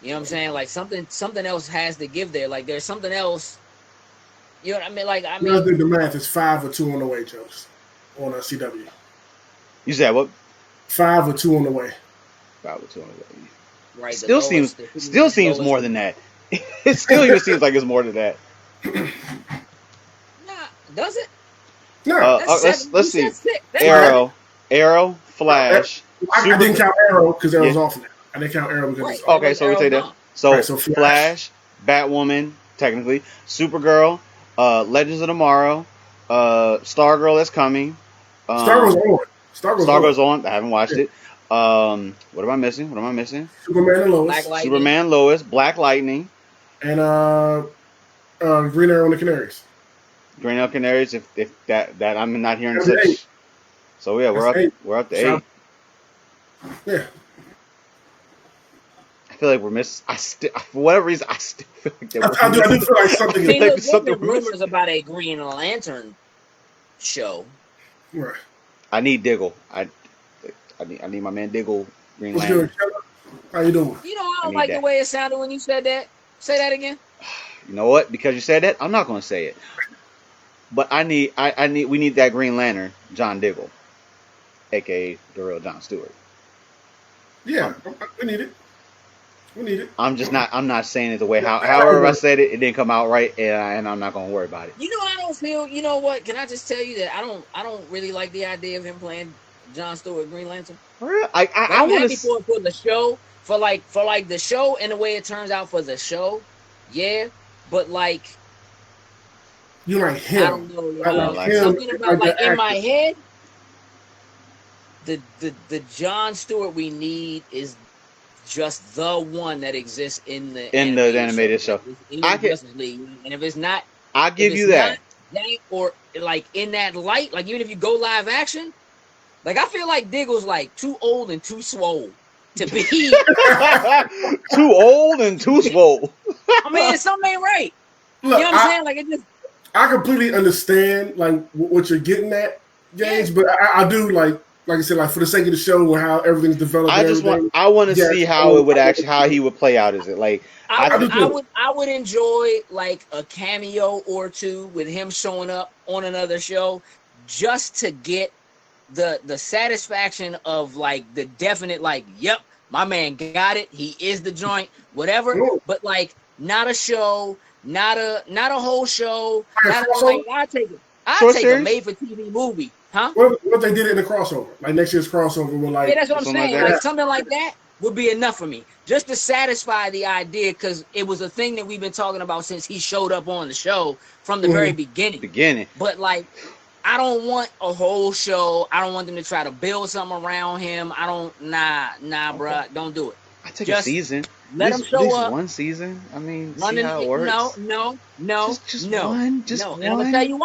Speaker 3: you know what I'm saying? Like something else has to give there. Like there's something else. You know what I mean? Like I
Speaker 4: You know,
Speaker 3: mean,
Speaker 4: the math is 5 or 2 on the way, Jones, on CW.
Speaker 2: You said what?
Speaker 4: 5 or 2 on the way.
Speaker 2: About 200.
Speaker 3: right? the
Speaker 2: Still
Speaker 3: lowest-
Speaker 2: seems
Speaker 3: the
Speaker 2: seems
Speaker 3: lowest-
Speaker 2: more than that. It still even seems like it's more than that.
Speaker 3: Nah, does it?
Speaker 4: No,
Speaker 3: That's
Speaker 2: let's
Speaker 3: seven.
Speaker 2: let's
Speaker 3: You
Speaker 2: see.
Speaker 3: said six. That's
Speaker 2: Arrow, Flash.
Speaker 4: I didn't count Arrow because Arrow's
Speaker 2: Yeah.
Speaker 4: off now. I didn't count Arrow because
Speaker 3: Right.
Speaker 4: it's
Speaker 2: Okay, so we take that.
Speaker 3: Arrow
Speaker 2: So,
Speaker 4: Right, so
Speaker 2: Flash, Batwoman, technically, Supergirl, Legends of Tomorrow, Stargirl that's coming.
Speaker 4: Stargirl's on.
Speaker 2: Stargirl's on. I haven't watched it. What am I missing?
Speaker 4: Superman and Lois.
Speaker 3: Black Lightning.
Speaker 2: Superman, Lois, Black Lightning,
Speaker 4: And Green Arrow and the Canaries.
Speaker 2: Green Arrow Canaries. If that I'm not hearing
Speaker 4: That's
Speaker 2: such.
Speaker 4: 8.
Speaker 2: So yeah,
Speaker 4: That's 8.
Speaker 2: we're up to
Speaker 4: So-
Speaker 2: 8.
Speaker 4: Yeah.
Speaker 2: I feel like we're missing. For whatever reason, I still feel like that
Speaker 4: I do feel like something
Speaker 3: See,
Speaker 4: is
Speaker 3: look, there's
Speaker 2: something
Speaker 3: been
Speaker 2: we're missing.
Speaker 3: rumors about a Green Lantern show.
Speaker 4: right.
Speaker 2: I need Diggle. I need my man Diggle. Green
Speaker 4: What's
Speaker 2: Lantern.
Speaker 4: good, Kevin? How you doing?
Speaker 3: You know, I
Speaker 2: I
Speaker 3: don't
Speaker 2: need
Speaker 3: like
Speaker 2: that.
Speaker 3: the way it sounded when you said that. Say that again.
Speaker 2: You know what? Because you said that, I'm not going to say it. But we need that Green Lantern, John Diggle, aka the real John Stewart.
Speaker 4: Yeah, we need it. We need it.
Speaker 2: I'm not saying it the way however I said it, it didn't come out right, and I'm not going to worry about it.
Speaker 3: You know, I don't feel. You know what? Can I just tell you that I don't really like the idea of him playing John Stewart Green Lantern.
Speaker 2: For real? I
Speaker 3: I'm
Speaker 2: want
Speaker 3: happy
Speaker 2: to.
Speaker 3: for the show, for the show and the way it turns out for the show. Yeah, but like
Speaker 4: You like
Speaker 3: I
Speaker 4: him.
Speaker 3: don't know,
Speaker 2: like
Speaker 4: him,
Speaker 3: something about
Speaker 4: like
Speaker 3: like
Speaker 4: the
Speaker 3: in my
Speaker 4: actor.
Speaker 3: head. The John Stewart we need is just the one that exists in the
Speaker 2: animated show.
Speaker 3: In
Speaker 2: I
Speaker 3: the
Speaker 2: can-
Speaker 3: Justice League, and if it's not,
Speaker 2: I'll give
Speaker 3: if
Speaker 2: you
Speaker 3: it's
Speaker 2: that.
Speaker 3: not that or like in that light, like even if you go live action, like I feel like Diggle's like too old and too swole to be.
Speaker 2: Too old and too swole.
Speaker 3: I mean, something ain't right. You
Speaker 4: Look,
Speaker 3: know what I'm saying? Like it just.
Speaker 4: I completely understand like what you're getting at, James, but I do like I said, like for the sake of the show and how everything's developed.
Speaker 2: I
Speaker 4: and
Speaker 2: just
Speaker 4: everything,
Speaker 2: want. I want to
Speaker 4: yes,
Speaker 2: see how it would actually, how he would play out. Is it like?
Speaker 3: I would enjoy like a cameo or two with him showing up on another show just to get the satisfaction of like the definite like, yep, my man got it. He is the joint, whatever.
Speaker 4: Cool.
Speaker 3: But like not a show, not a whole show.
Speaker 4: Like a
Speaker 3: Not
Speaker 4: crossover?
Speaker 3: like I take it.
Speaker 2: Short
Speaker 3: I take
Speaker 2: series?
Speaker 3: a made for TV movie, huh?
Speaker 4: What if they did it in the crossover? Like next year's crossover with like
Speaker 3: Yeah, that's what I'm
Speaker 2: something like
Speaker 3: saying.
Speaker 2: that.
Speaker 3: Like something like that would be enough for me, just to satisfy the idea, because it was a thing that we've been talking about since he showed up on the show from the very beginning.
Speaker 2: Beginning.
Speaker 3: But like, I don't want a whole show. I don't want them to try to build something around him. I don't. Nah, bruh, don't do it.
Speaker 2: I take a
Speaker 3: Just
Speaker 2: season.
Speaker 3: Let
Speaker 2: At
Speaker 3: him show
Speaker 2: least
Speaker 3: up.
Speaker 2: one season. I mean,
Speaker 3: Run
Speaker 2: see
Speaker 3: in-
Speaker 2: how it works.
Speaker 3: No.
Speaker 2: Just
Speaker 3: no.
Speaker 2: one. Just
Speaker 3: no.
Speaker 2: one.
Speaker 3: And I'm gonna tell you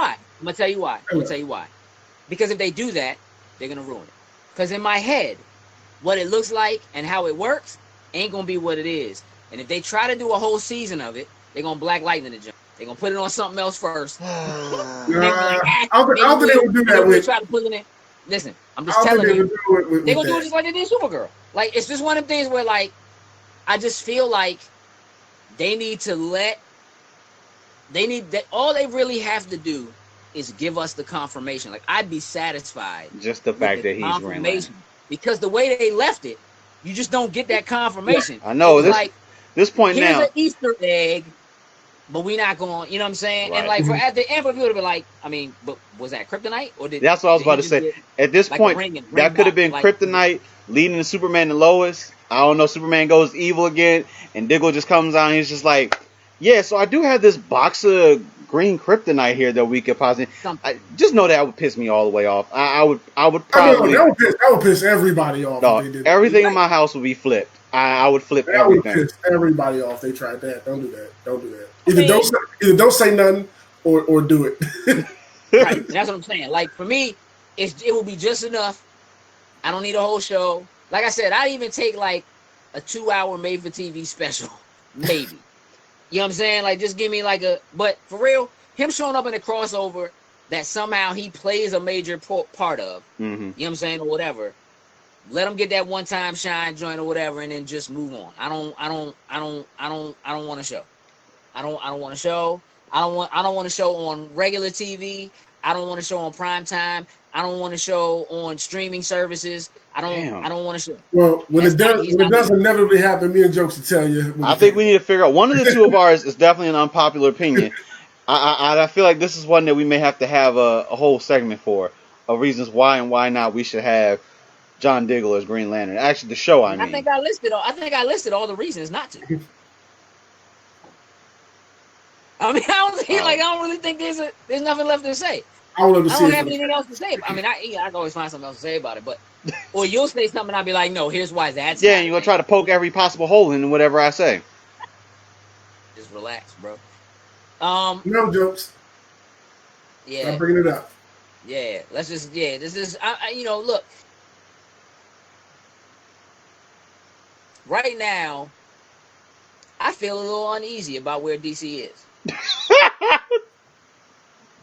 Speaker 3: why. Because if they do that, they're gonna ruin it. Because in my head, what it looks like and how it works ain't gonna be what it is. And if they try to do a whole season of it, they're gonna Black Lightning the jump. They're gonna put it on something else first.
Speaker 4: I don't think they would do that
Speaker 3: Maybe
Speaker 4: with.
Speaker 3: try to put it in. Listen, I'm
Speaker 4: I
Speaker 3: just
Speaker 4: don't think
Speaker 3: telling
Speaker 4: they
Speaker 3: you.
Speaker 4: would do it with
Speaker 3: They're gonna do it
Speaker 4: that.
Speaker 3: just like they did Supergirl. Like it's just one of the things where like I just feel like they need to all they really have to do is give us the confirmation. Like I'd be satisfied
Speaker 2: Just the
Speaker 3: with
Speaker 2: fact
Speaker 3: the
Speaker 2: that he's Green Lantern.
Speaker 3: confirmation. Because the way they left it, you just don't get that confirmation.
Speaker 2: I know
Speaker 3: It's
Speaker 2: this.
Speaker 3: like
Speaker 2: This point
Speaker 3: here's
Speaker 2: now.
Speaker 3: an Easter egg, but we're not going, you know what I'm saying?
Speaker 2: Right.
Speaker 3: And like for at the end for people to be like, I mean, but was that kryptonite? Or did
Speaker 2: That's what I was
Speaker 3: did he
Speaker 2: about to
Speaker 3: just
Speaker 2: say.
Speaker 3: get,
Speaker 2: At this
Speaker 3: like, a
Speaker 2: point,
Speaker 3: ring and
Speaker 2: that
Speaker 3: ring
Speaker 2: could have
Speaker 3: back?
Speaker 2: been
Speaker 3: Like,
Speaker 2: Kryptonite leading to Superman and Lois. I don't know. Superman goes evil again, and Diggle just comes out and he's just like, "Yeah, so I do have this box of green Kryptonite here that we could possibly."
Speaker 3: something.
Speaker 2: Just know that would piss me all the way off. I would
Speaker 4: I mean,
Speaker 2: probably.
Speaker 4: that would piss everybody off.
Speaker 2: No,
Speaker 4: if they did
Speaker 2: everything
Speaker 4: that.
Speaker 2: in my house would be flipped. I would flip
Speaker 4: That would
Speaker 2: everything.
Speaker 4: piss everybody off. They tried that. Don't do that. Don't do that.
Speaker 3: I mean-
Speaker 4: Either don't say nothing or do it.
Speaker 3: Right. And that's what I'm saying. Like for me, it will be just enough. I don't need a whole show. Like I said, I'd even take like a 2-hour made for TV special. Maybe. You know what I'm saying? Like just give me like but for real, him showing up in a crossover that somehow he plays a major part of.
Speaker 2: Mm-hmm.
Speaker 3: You know what I'm saying, or whatever. Let him get that one-time shine joint or whatever, and then just move on. I don't want to show. I don't want to show. I don't want to show on regular TV. I don't want to show on prime time. I don't want to show on streaming services. I don't want to show.
Speaker 4: Well, when it does inevitably happen, me and Jokes will tell you.
Speaker 2: I think we need to figure out, one of the two of ours is definitely an unpopular opinion. I feel like this is one that we may have to have a whole segment for, of reasons why and why not we should have John Diggle as Green Lantern. Actually, the show, I mean.
Speaker 3: I think I listed all the reasons not to. I mean, I don't really think there's nothing left to say. I don't have anything else to say. I mean, I can always find something else to say about it, but or you'll say something, and I'll be like, no, here's why that's.
Speaker 2: Yeah, and you're gonna try to poke every possible hole in whatever I say.
Speaker 3: Just relax, bro.
Speaker 4: No Jokes.
Speaker 3: Yeah.
Speaker 4: I'm bringing it up.
Speaker 3: Yeah, let's just. Yeah, this is. Look. Right now, I feel a little uneasy about where DC is. You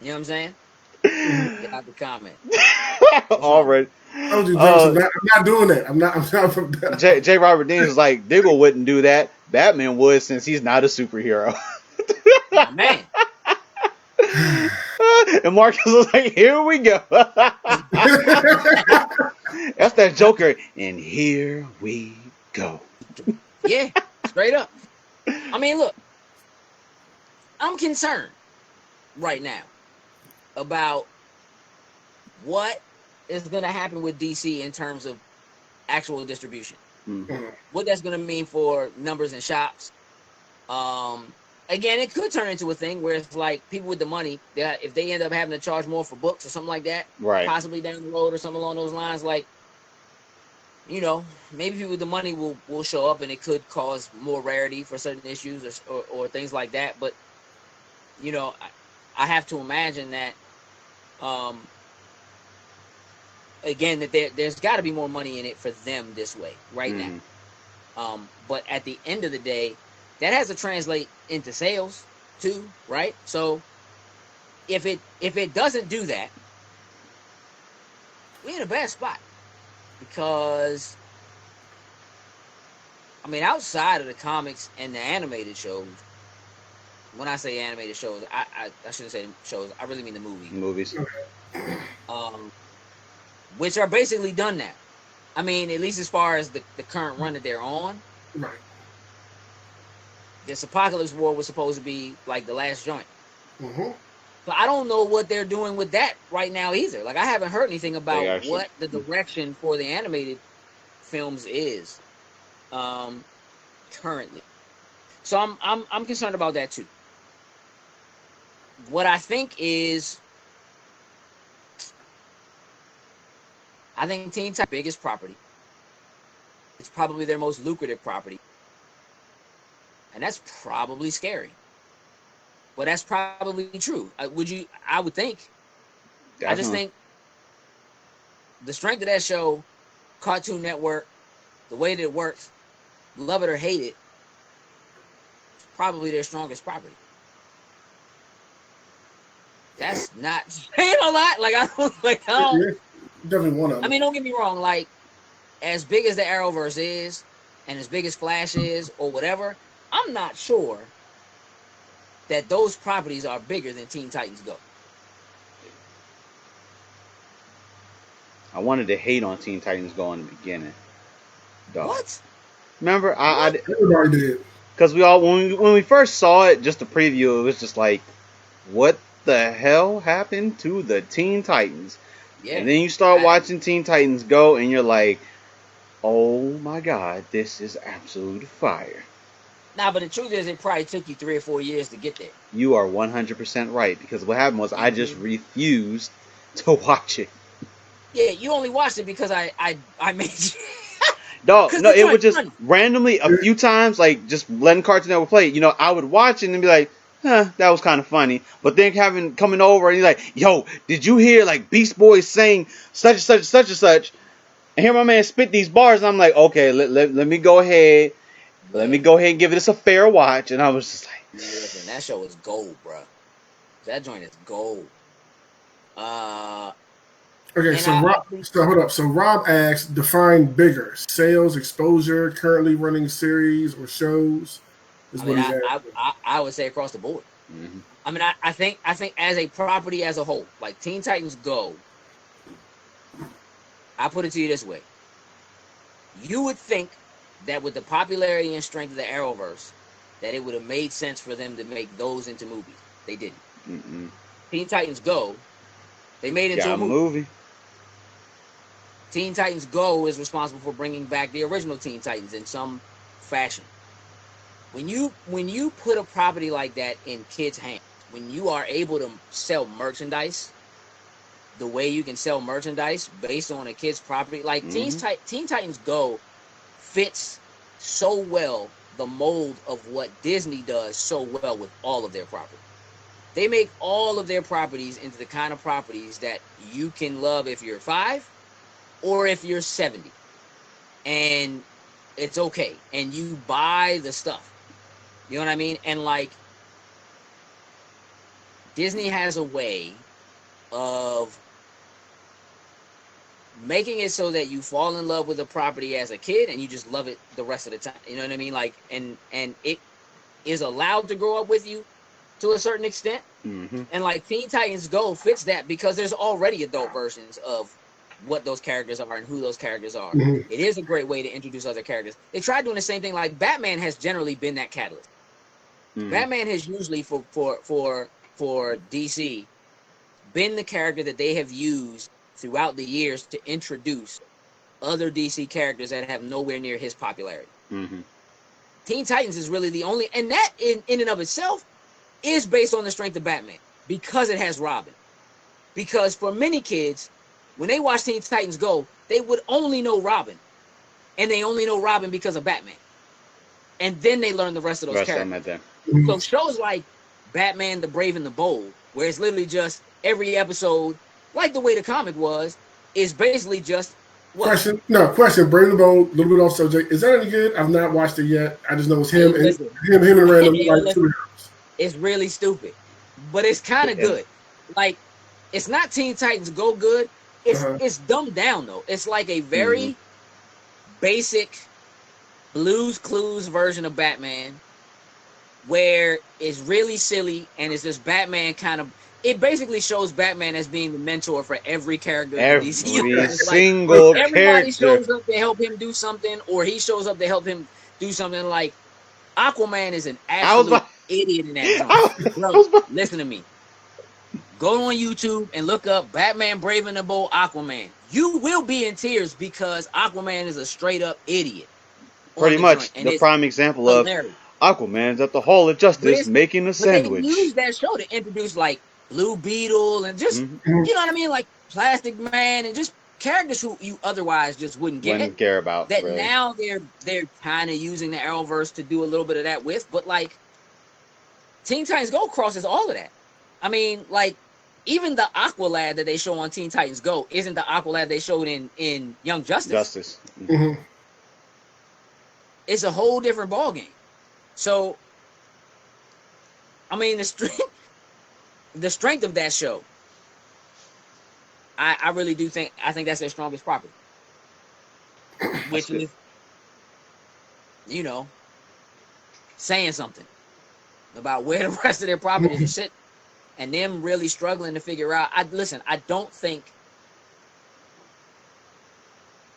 Speaker 3: know what I'm saying? Get out the comment.
Speaker 2: Already.
Speaker 4: I'm not doing that. I'm not.
Speaker 2: J. Robert Dean is like, Diggle wouldn't do that. Batman would, since he's not a superhero.
Speaker 3: Oh, man.
Speaker 2: And Marcus was like, here we go. That's that Joker. And here we go.
Speaker 3: Yeah, straight up. I mean, look, I'm concerned right now about what is going to happen with DC in terms of actual distribution.
Speaker 2: Mm-hmm.
Speaker 3: What that's going to mean for numbers in shops. Again, it could turn into a thing where it's like people with the money, if they end up having to charge more for books or something like that,
Speaker 2: right?
Speaker 3: Possibly down the road or something along those lines, like, maybe people with the money will show up, and it could cause more rarity for certain issues or things like that. But, I have to imagine that, again, that there's got to be more money in it for them this way right now. But at the end of the day, that has to translate into sales too, right? So if it doesn't do that, we're in a bad spot. Because, I mean, outside of the comics and the animated shows, when I say animated shows, I shouldn't say shows, I really mean the movies. Which are basically done now. I mean, at least as far as the current run that they're on.
Speaker 4: Right.
Speaker 3: This Apocalypse War was supposed to be like the last joint.
Speaker 4: Mm-hmm.
Speaker 3: So I don't know what they're doing with that right now either. Like, I haven't heard anything about what the direction for the animated films is currently. So I'm concerned about that too. What I think is, I think Teen Titans' biggest property. It's probably their most lucrative property. And that's probably scary. But that's probably true. I would think. Definitely. I just think the strength of that show, Cartoon Network, the way that it works, love it or hate it, probably their strongest property. That's not saying a lot. I don't.
Speaker 4: Yeah, definitely one of them.
Speaker 3: I mean, don't get me wrong. Like, as big as the Arrowverse is, and as big as Flash is, or whatever, I'm not sure that those properties are bigger than Teen Titans Go.
Speaker 2: I wanted to hate on Teen Titans Go in the beginning. Dog.
Speaker 3: What?
Speaker 2: Remember,
Speaker 4: everybody did.
Speaker 2: Because when we first saw it, just the preview, it was just like, what the hell happened to the Teen Titans? Yeah. And then you start watching Teen Titans Go, and you're like, oh my God, this is absolute fire.
Speaker 3: Nah, but the truth is, it probably took you 3 or 4 years to get there.
Speaker 2: You are 100% right, because what happened was I just refused to watch it.
Speaker 3: Yeah, you only watched it because I made you.
Speaker 2: Dog, no, it would just randomly a few times, like just letting Cartoon Network play. I would watch it and be like, that was kind of funny. But then coming over and he's like, yo, did you hear like Beast Boys saying such and such and such and such? And hear my man spit these bars, and I'm like, okay, let me go ahead. Let me go ahead and give this a fair watch. And I was just like,
Speaker 3: listen, that show is gold, bro. That joint is gold.
Speaker 4: Okay,
Speaker 3: And
Speaker 4: so
Speaker 3: I
Speaker 4: Rob,
Speaker 3: think
Speaker 4: so hold up. So Rob asks, define bigger: sales, exposure, currently running series or shows. Is
Speaker 3: I
Speaker 4: what
Speaker 3: mean,
Speaker 4: he's
Speaker 3: I would say across the board.
Speaker 2: Mhm.
Speaker 3: I mean, I think as a property as a whole, like Teen Titans Go, I put it to you this way: you would think that with the popularity and strength of the Arrowverse, that it would have made sense for them to make those into movies. They didn't.
Speaker 2: Mm-mm.
Speaker 3: Teen Titans Go, they made into
Speaker 2: Got
Speaker 3: a
Speaker 2: a
Speaker 3: movie.
Speaker 2: movie.
Speaker 3: Teen Titans Go is responsible for bringing back the original Teen Titans in some fashion. When you put a property like that in kids' hands, when you are able to sell merchandise the way you can sell merchandise based on a kid's property, like
Speaker 2: Mhm.
Speaker 3: Teen Titans Go fits so well the mold of what Disney does so well with all of their properties. They make all of their properties into the kind of properties that you can love if you're 5 or if you're 70. And it's okay. And you buy the stuff. You know what I mean? And like Disney has a way of making it so that you fall in love with a property as a kid and you just love it the rest of the time. You know what I mean? Like and it is allowed to grow up with you to a certain extent.
Speaker 2: Mhm.
Speaker 3: And like Teen Titans Go fits that because there's already adult versions of what those characters are and who those characters are.
Speaker 4: at.
Speaker 3: It is a great way to introduce other characters. They tried doing the same thing. Like Batman has generally been that catalyst.
Speaker 2: Mhm.
Speaker 3: Batman has usually for DC been the character that they have used throughout the years to introduce other DC characters that have nowhere near his popularity.
Speaker 2: Mhm.
Speaker 3: Teen Titans is really the only, and that in and of itself is based on the strength of Batman because it has Robin. Because for many kids, when they watch Teen Titans Go, they would only know Robin, and they only know Robin because of Batman, and then they learn the rest of those
Speaker 2: Rest of them
Speaker 3: characters.
Speaker 2: at them.
Speaker 3: So shows like Batman: The Brave and the Bold, where it's literally just every episode, like the way the comic was, is basically just what?
Speaker 4: Question. No, question. Brave the Bone, a little bit off subject. Is that any good? I've not watched it yet. I just know it's
Speaker 3: Hey,
Speaker 4: him and
Speaker 3: listen,
Speaker 4: him and random
Speaker 3: hey,
Speaker 4: like
Speaker 3: listen,
Speaker 4: superheroes.
Speaker 3: it's really stupid, but it's kind of
Speaker 2: And
Speaker 3: good. Like it's not Teen Titans Go good. It's
Speaker 4: Uh-huh.
Speaker 3: it's dumbed down though. It's like a
Speaker 2: Mhm.
Speaker 3: very basic Blues Clues version of Batman where it's really silly and it's just Batman kind of. It basically shows Batman as being the mentor for every character in the DC
Speaker 2: Every
Speaker 3: universe. It's like
Speaker 2: single
Speaker 3: everybody
Speaker 2: character.
Speaker 3: shows up to help him do something, or he shows up to help him do something. Like Aquaman is an
Speaker 2: I was
Speaker 3: absolute
Speaker 2: about.
Speaker 3: idiot in that joint,
Speaker 2: I
Speaker 3: bro.
Speaker 2: was about.
Speaker 3: Listen to me. Go on YouTube and look up Batman Brave and the Bold Aquaman. You will be in tears because Aquaman is a straight up idiot on
Speaker 2: Pretty
Speaker 3: the joint,
Speaker 2: much
Speaker 3: and
Speaker 2: the
Speaker 3: it's
Speaker 2: prime example of
Speaker 3: hilarious.
Speaker 2: Aquaman's at the Hall of
Speaker 3: But
Speaker 2: Justice
Speaker 3: it's
Speaker 2: making a
Speaker 3: but they
Speaker 2: sandwich.
Speaker 3: use that show to introduce like Blue Beetle and just
Speaker 2: Mhm.
Speaker 3: you know what I mean, like Plastic Man and just characters who you otherwise just wouldn't get.
Speaker 2: Wouldn't care about
Speaker 3: That
Speaker 2: really.
Speaker 3: now they're kind of using the Arrowverse to do a little bit of that with, but like Teen Titans Go crosses all of that. I mean, like even the Aqualad that they show on Teen Titans Go isn't the Aqualad they showed in Young Justice.
Speaker 2: Justice.
Speaker 4: Mm-hmm.
Speaker 3: It's a whole different ballgame. So I mean the strength of that show, I really do think that's their strongest property. Which
Speaker 2: good.
Speaker 3: is, you know, saying something about where the rest of their properties are sitting. And them really struggling to figure out. I don't think.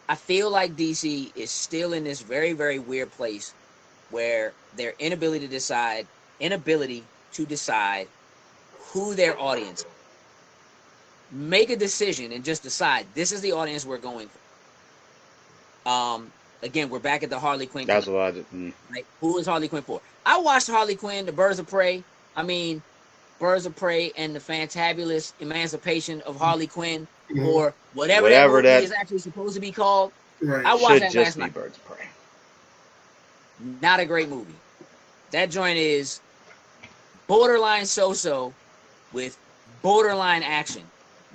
Speaker 3: I feel like DC is still in this very, very weird place where their inability to decide who their audience is. Make a decision and just decide this is the audience we're going for. Again, we're back at the Harley Quinn.
Speaker 2: That's what I did.
Speaker 3: Like, who is Harley Quinn for? I watched Harley Quinn, the Birds of Prey. I mean, Birds of Prey and the Fantabulous Emancipation of Harley Quinn, or whatever that movie is actually supposed to be called.
Speaker 4: Right.
Speaker 3: I watched
Speaker 2: Should
Speaker 3: that
Speaker 2: just
Speaker 3: last
Speaker 2: be
Speaker 3: night.
Speaker 2: Birds of Prey.
Speaker 3: Not a great movie. That joint is borderline so-so with borderline action.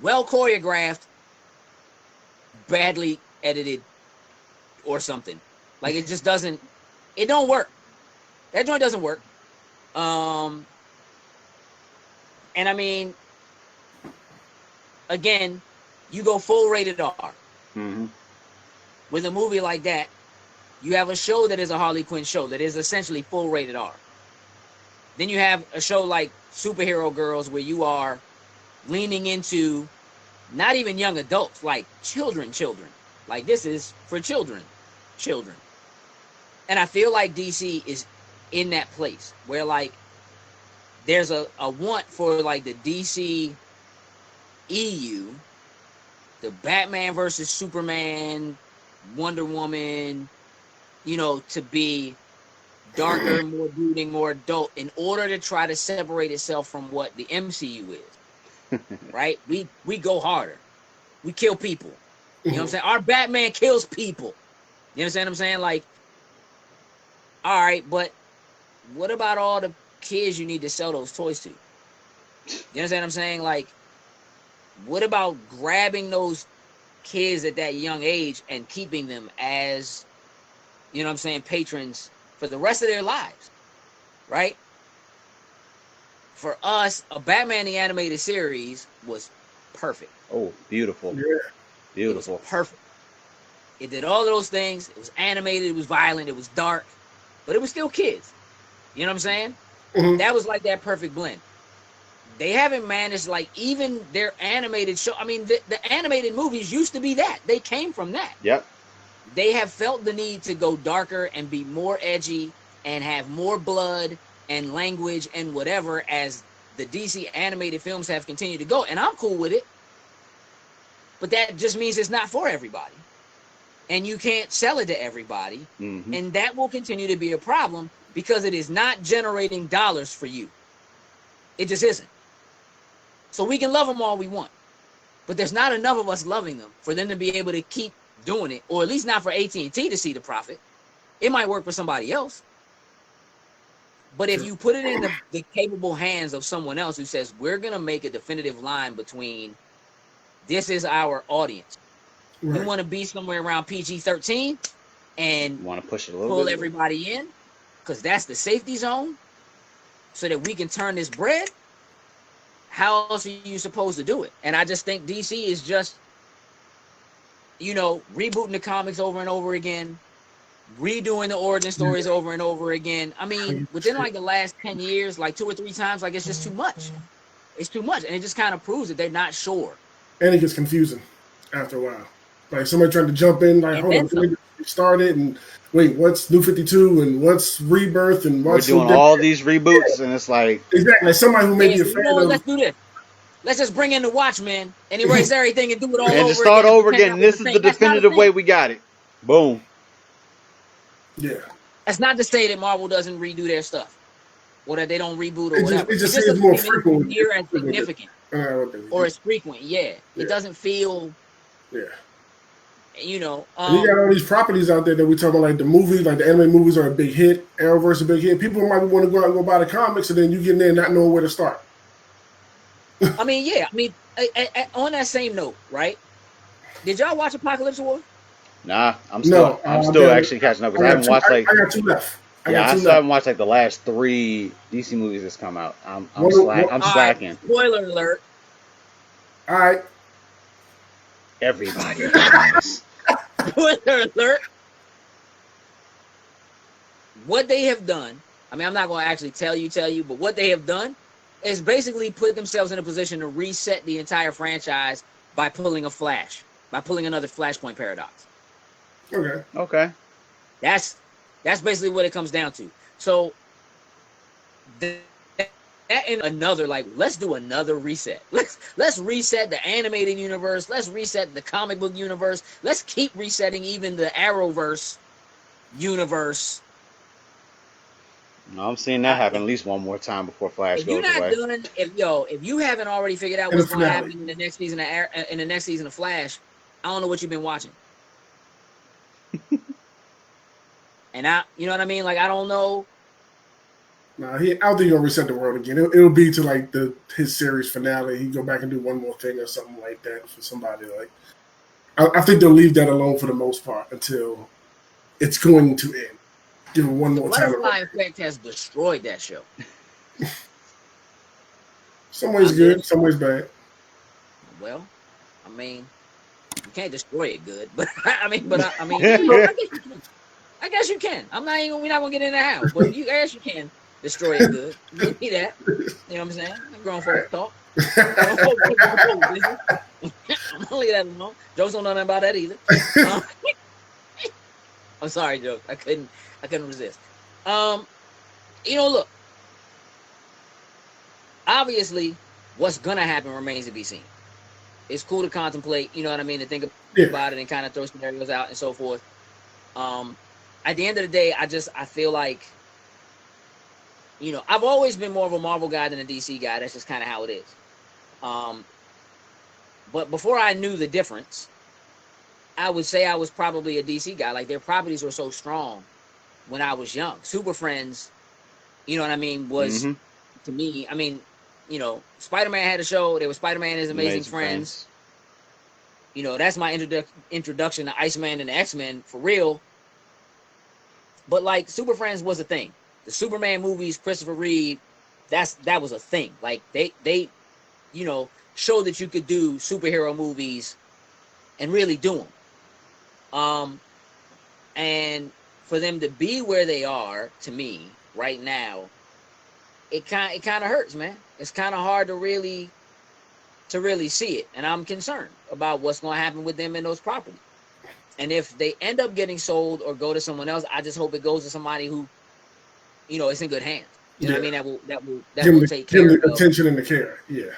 Speaker 3: Well choreographed, badly edited, or something. Like it just doesn't. It don't work. That joint doesn't work. And I mean, again, you go full rated R.
Speaker 2: Mm-hmm.
Speaker 3: With a movie like that, you have a show that is a Harley Quinn show that is essentially full rated R. Then you have a show like Superhero Girls where you are leaning into not even young adults, like children. Like this is for children. And I feel like DC is in that place where like there's a want for like the DC EU, the Batman versus Superman, Wonder Woman, you know, to be darker, more brooding, more adult in order to try to separate itself from what the MCU is. Right? We go harder. We kill people. You know what I'm saying? Our Batman kills people. You understand what I'm saying? Like, all right, but what about all the kids you need to sell those toys to? You understand what I'm saying? Like, what about grabbing those kids at that young age and keeping them as, you know what I'm saying, patrons for the rest of their lives, right? For us, a Batman the Animated Series was perfect.
Speaker 2: Oh, beautiful.
Speaker 4: Yeah.
Speaker 2: Beautiful.
Speaker 3: It was perfect. It did all of those things. It was animated, it was violent, it was dark, but it was still kids. You know what I'm saying?
Speaker 4: Mm-hmm.
Speaker 3: That was like that perfect blend. They haven't managed, like, even their animated show. I mean, the animated movies used to be that. They came from that.
Speaker 2: Yep.
Speaker 3: They have felt the need to go darker and be more edgy and have more blood and language and whatever as the DC animated films have continued to go. And I'm cool with it. But that just means it's not for everybody. And you can't sell it to everybody.
Speaker 2: Mm-hmm.
Speaker 3: And that will continue to be a problem because it is not generating dollars for you. It just isn't. So we can love them all we want. But there's not enough of us loving them for them to be able to keep doing it, or at least not for AT&T to see the profit. It might work for somebody else. But if you put it in the capable hands of someone else who says, we're going to make a definitive line between this is our audience.
Speaker 4: Right.
Speaker 3: We want to be somewhere around PG-13 and
Speaker 2: Want to push it a little
Speaker 3: pull
Speaker 2: bit?
Speaker 3: everybody in because that's the safety zone so that we can turn this bread. How else are you supposed to do it? And I just think DC is just, you know, rebooting the comics over and over again, redoing the origin stories over and over again. I mean, within like the last 10 years, like 2 or 3 times, like it's just too much. It's too much. And it just kind of proves that they're not sure.
Speaker 4: And it gets confusing after a while. Like somebody trying to jump in, like, hold on, we started and wait, what's New 52 and what's Rebirth and what's
Speaker 2: we're doing all these reboots and it's like
Speaker 4: exactly like somebody who may be a fan of.
Speaker 3: Let's do this. Let's just bring in the Watchmen and erase everything and do it all over
Speaker 2: and
Speaker 3: again.
Speaker 2: just start over again. This is the definitive way we got it. Boom.
Speaker 4: Yeah.
Speaker 3: That's not to say that Marvel doesn't redo their stuff or that they don't reboot or whatever.
Speaker 4: It just seems more frequent.
Speaker 3: Here and significant. Or as frequent, yeah. It doesn't feel, you know.
Speaker 4: And you got all these properties out there that we talk about, like the movies, like the anime movies are a big hit, Arrowverse a big hit. People might want to go out and go buy the comics, and then you get in there and not knowing where to start.
Speaker 3: I mean, yeah. I mean, on that same note, right? Did y'all watch Apocalypse War?
Speaker 2: Nah, I'm still actually catching up because I haven't watched like.
Speaker 4: I got 2 left.
Speaker 2: I still haven't watched like the last 3 DC movies that's come out. I'm slacking.
Speaker 3: Spoiler alert.
Speaker 4: All right.
Speaker 2: Everybody dies.
Speaker 3: Spoiler alert. What they have done, I mean, I'm not going to actually tell you, but what they have done is basically put themselves in a position to reset the entire franchise by pulling a Flash, by pulling another Flashpoint paradox.
Speaker 4: Okay.
Speaker 3: That's basically what it comes down to. So that and another, like, let's do another reset. Let's reset the animated universe. Let's reset the comic book universe. Let's keep resetting even the Arrowverse universe.
Speaker 2: No, I'm seeing that happen at least one more time before Flash goes away.
Speaker 3: If you haven't already figured out what's going to happen in the next season of Flash, I don't know what you've been watching. And you know what I mean? Like, I don't know.
Speaker 4: Nah, I don't think he'll reset the world again. It'll be to like his series finale. He'd go back and do one more thing or something like that for somebody. Like, I think they'll leave that alone for the most part until it's going to end. Give it one more time.
Speaker 3: Butterfly Effect has destroyed that show.
Speaker 4: Some ways good, some ways bad.
Speaker 3: Well, I mean, you can't destroy it good, but I mean, I guess you can. We're not gonna get into how, but I guess you can destroy it good. Give me that. You know what I'm saying? Grown folks talk. Grown folks business. I'm gonna leave that alone. Jokes don't know nothing about that either. I'm sorry, Joe. I couldn't resist. Look. Obviously, what's gonna happen remains to be seen. It's cool to contemplate, you know what I mean, to think about it and kind of throw scenarios out and so forth. At the end of the day, I feel like, I've always been more of a Marvel guy than a DC guy. That's just kind of how it is. But before I knew the difference, I would say I was probably a DC guy. Like, their properties were so strong when I was young. Super Friends, you know what I mean, was, to me, I mean, Spider-Man had a show. There was Spider-Man and His Amazing Friends. That's my introduction to Iceman and the X-Men for real. But, like, Super Friends was a thing. The Superman movies, Christopher Reeve, that was a thing. Like, they showed that you could do superhero movies and really do them. And for them to be where they are, to me, right now, it kind of hurts, man. It's kind of hard to really see it, and I'm concerned about what's going to happen with them and those properties. And if they end up getting sold or go to someone else, I just hope it goes to somebody who, it's in good hands. You know what I mean? That will take care of
Speaker 4: attention and the care. Yeah.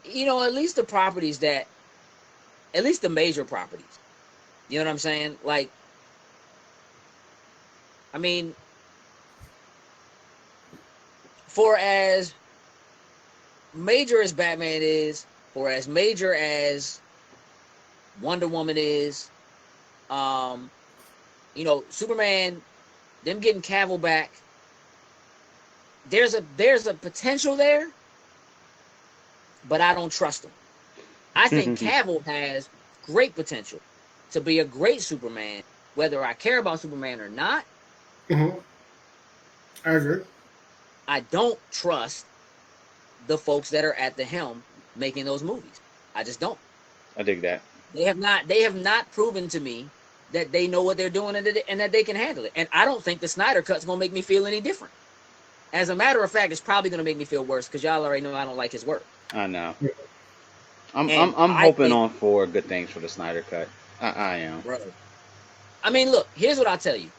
Speaker 3: At least the properties at least the major properties. You know what I'm saying? Like, I mean, for as major as Batman is, for as major as Wonder Woman is, Superman, them getting Cavill back, there's a potential there, but I don't trust him. I think Cavill has great potential to be a great Superman, whether I care about Superman or not.
Speaker 4: I agree.
Speaker 3: I don't trust the folks that are at the helm making those movies. I just don't.
Speaker 2: I dig that.
Speaker 3: They have not proven to me that they know what they're doing and that they can handle it. And I don't think the Snyder Cut's gonna make me feel any different. As a matter of fact, it's probably gonna make me feel worse because y'all already know I don't like his work.
Speaker 2: I know. I'm hoping on for good things for the Snyder Cut. I am.
Speaker 3: Bro. I mean, look, here's what I'll tell you.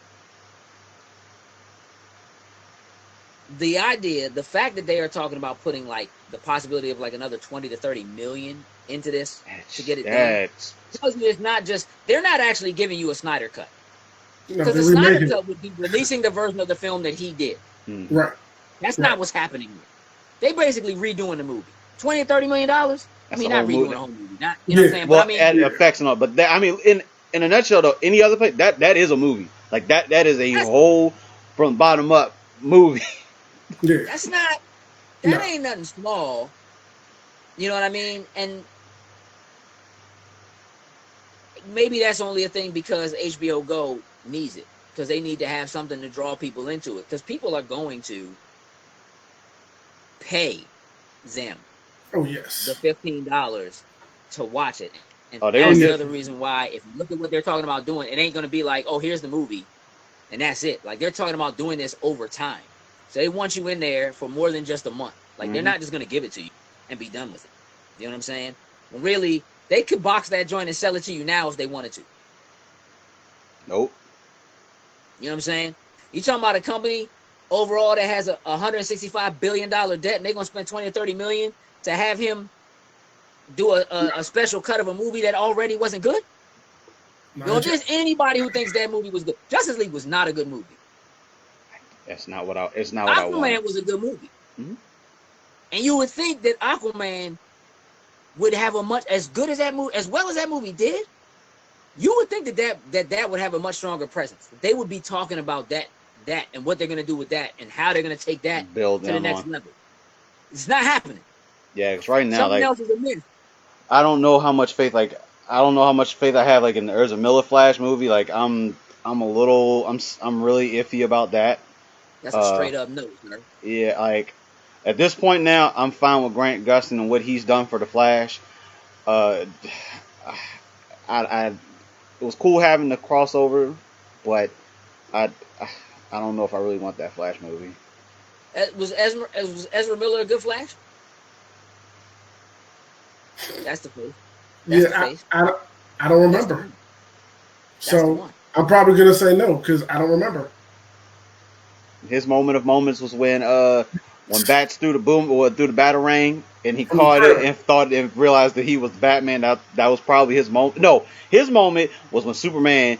Speaker 3: The fact that they are talking about putting like the possibility of like another 20 to 30 million into this to get it done tells me it's not just, they're not actually giving you a Snyder Cut. Because the Snyder Cut would be releasing the version of the film that he did.
Speaker 4: Right.
Speaker 3: That's not what's happening here. They basically redoing the movie. $20 to $30 million. I mean, not redoing the whole movie. Not, you know what I'm saying?
Speaker 2: Well,
Speaker 3: but I mean,
Speaker 2: adding effects and all. But that, I mean, in a nutshell, though, any other place that is a movie. Like that is a whole from bottom up movie.
Speaker 4: Yeah.
Speaker 3: That ain't nothing small. You know what I mean? And maybe that's only a thing because HBO Go needs it. Because they need to have something to draw people into it. Because people are going to pay them
Speaker 4: the
Speaker 3: $15 to watch it. And that's the other reason why, if you look at what they're talking about doing, it ain't going to be like, oh, here's the movie, and that's it. Like, they're talking about doing this over time. So they want you in there for more than just a month. Like, they're not just going to give it to you and be done with it. You know what I'm saying? Well, really, they could box that joint and sell it to you now if they wanted to.
Speaker 2: Nope.
Speaker 3: You know what I'm saying? You talking about a company overall that has a $165 billion debt, and they're going to spend $20 or $30 million to have him do a special cut of a movie that already wasn't good? If there's anybody who thinks that movie was good, Justice League was not a good movie.
Speaker 2: It's not what I want.
Speaker 3: Aquaman was a good movie. And you would think that Aquaman would have a much, as good as that movie, as well as that movie did, you would think that would have a much stronger presence. They would be talking about that and what they're going to do with that and how they're going to take that to the next level. It's not happening.
Speaker 2: Yeah, because right now,
Speaker 3: something else is a myth.
Speaker 2: I don't know how much faith I have like in the Ezra Miller Flash movie. Like I'm really iffy about that.
Speaker 3: That's a straight up no, sir.
Speaker 2: Yeah, like at this point now, I'm fine with Grant Gustin and what he's done for the Flash. Uh, it was cool having the crossover, but I I don't know if I really want that Flash movie.
Speaker 3: Was Ezra Miller a good Flash? That's the face. That's the face.
Speaker 4: I don't remember. So I'm probably gonna say no because I don't remember.
Speaker 2: His moment of moments was when Bats threw the batarang and he caught it and thought and realized that he was Batman. That was probably his moment. No, his moment was when Superman.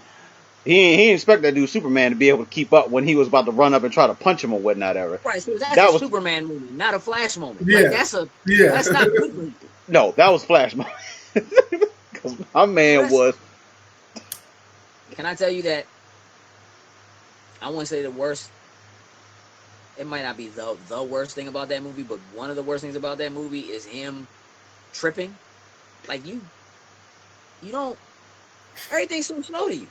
Speaker 2: He didn't expect that dude Superman to be able to keep up when he was about to run up and try to punch him or whatnot ever.
Speaker 3: Right, so that was Superman movie, not a Flash moment. Yeah, like, that's not good movie.
Speaker 2: No, that was Flash moment. Because my man was.
Speaker 3: Can I tell you that? I wouldn't say the worst. It might not be the worst thing about that movie, but one of the worst things about that movie is him tripping. Like you don't. Everything's so slow to you.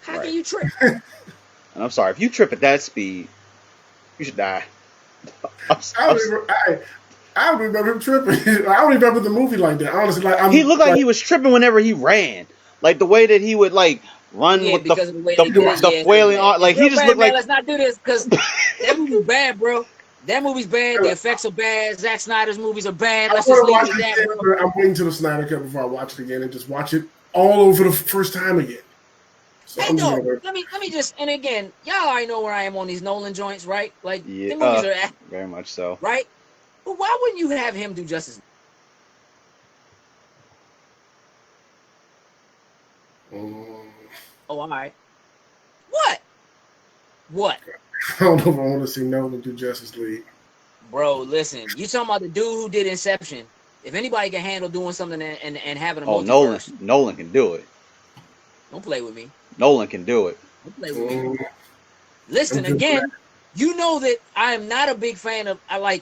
Speaker 3: How can you trip?
Speaker 2: And I'm sorry, if you trip at that speed, you should die.
Speaker 4: I don't remember him tripping. I don't remember the movie like that. Honestly,
Speaker 2: he looked like he was tripping whenever he ran. Like the way that he would like run with the flailing arm. Like he just looked like.
Speaker 3: Let's not do this because that movie's bad, bro. That movie's bad. The effects are bad. Zack Snyder's movies are bad. Let's just leave it at that, bro.
Speaker 4: I'm waiting till the Snyder Cut before I watch it again and just watch it all over the first time again.
Speaker 3: So hey, no, let me just, and again, y'all already know where I am on these Nolan joints, right? Like, the movies are
Speaker 2: very much so,
Speaker 3: right? But why wouldn't you have him do Justice? Oh, all right. What?
Speaker 4: I don't know if I want to see Nolan do Justice League.
Speaker 3: Bro, listen, you talking about the dude who did Inception? If anybody can handle doing something and having a multiverse,
Speaker 2: Nolan can do it.
Speaker 3: Don't play with me.
Speaker 2: Nolan can do it.
Speaker 3: Don't play with me. Listen, again, you know that I am not a big fan of. I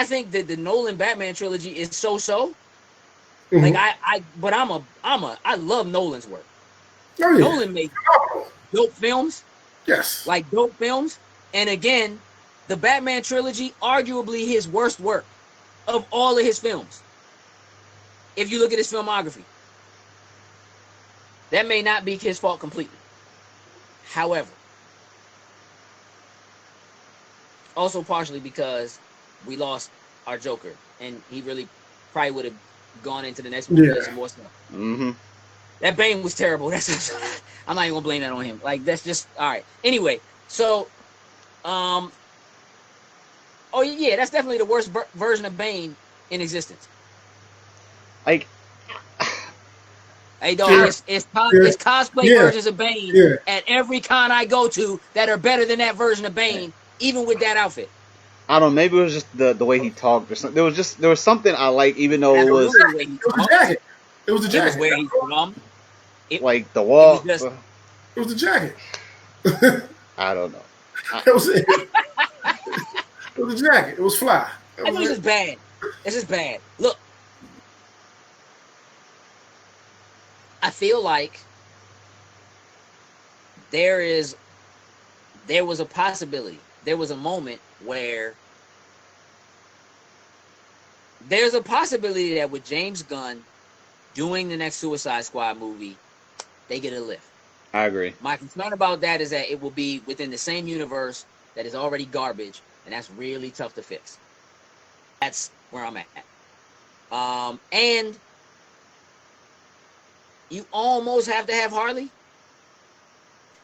Speaker 3: think that the Nolan Batman trilogy is so. Mm-hmm. Like I love Nolan's work.
Speaker 4: Oh, yeah.
Speaker 3: Nolan makes dope films.
Speaker 4: Yes.
Speaker 3: Like dope films. And again, the Batman trilogy, arguably his worst work of all of his films. If you look at his filmography. That may not be his fault completely. However, also partially because we lost our Joker, and he really probably would have gone into the next movie with some more stuff. Mm-hmm. That Bane was terrible. I'm not even gonna blame that on him. Like that's just all right. Anyway, so, oh yeah, that's definitely the worst version of Bane in existence.
Speaker 2: Like.
Speaker 3: Hey, dog, it's cosplay versions of Bane at every con I go to that are better than that version of Bane, even with that outfit.
Speaker 2: I don't know. Maybe it was just the way he talked or something. There was something I like, even though it was
Speaker 4: the jacket. It was the jacket.
Speaker 3: It was where he's from.
Speaker 2: Like the wall.
Speaker 4: It was the jacket.
Speaker 2: I don't know.
Speaker 4: It was it. It was the jacket. It was fly.
Speaker 3: I know this is bad. This is bad. Look. I feel like there was a possibility. There was a moment where there's a possibility that with James Gunn doing the next Suicide Squad movie, they get a lift.
Speaker 2: I agree.
Speaker 3: My concern about that is that it will be within the same universe that is already garbage, and that's really tough to fix. That's where I'm at. And you almost have to have Harley.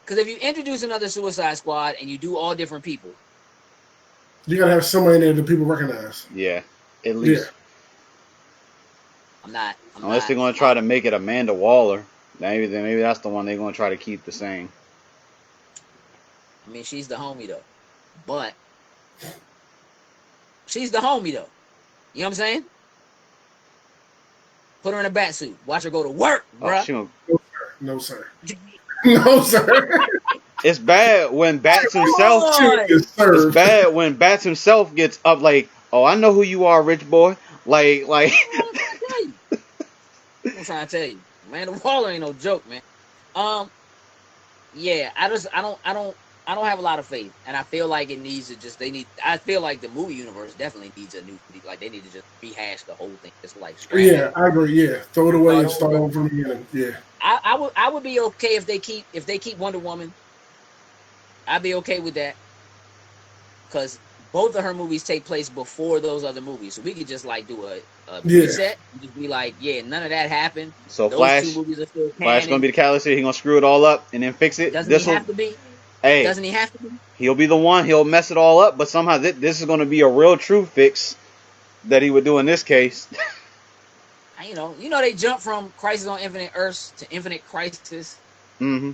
Speaker 3: Because if you introduce another Suicide Squad and you do all different people,
Speaker 4: you gotta have somebody in there that people recognize.
Speaker 2: Yeah, at least.
Speaker 3: Yeah.
Speaker 2: Unless they're gonna try to make it Amanda Waller, maybe that's the one they're gonna try to keep the same.
Speaker 3: I mean, she's the homie though, but she's the homie though. You know what I'm saying? Put her in a bat suit. Watch her go to work, bro.
Speaker 4: No, sir. No, sir.
Speaker 2: It's bad when Bats himself. It's bad when Bats himself gets up like, oh, I know who you are, rich boy. Like.
Speaker 3: I'm trying to tell you, man. The Waller ain't no joke, man. Yeah, I don't. I don't have a lot of faith, and I feel like it needs to just. I feel like the movie universe definitely needs a new. Like they need to just rehash the whole thing, just like scratch
Speaker 4: Yeah, I agree. Yeah, throw it away and start over from the beginning. Yeah,
Speaker 3: I would be okay if they keep Wonder Woman. I'd be okay with that, because both of her movies take place before those other movies, so we could just like do a reset and just be like, yeah, none of that happened.
Speaker 2: So
Speaker 3: those
Speaker 2: Flash,
Speaker 3: 2 movies are still canon.
Speaker 2: Flash gonna be the catalyst here. He gonna screw it all up and then fix it.
Speaker 3: Doesn't he have to be?
Speaker 2: Hey,
Speaker 3: doesn't he have to be?
Speaker 2: He'll be the one. He'll mess it all up, but somehow this is gonna be a real true fix that he would do in this case.
Speaker 3: You know, they jump from Crisis on Infinite Earths to Infinite Crisis.
Speaker 2: Mm-hmm.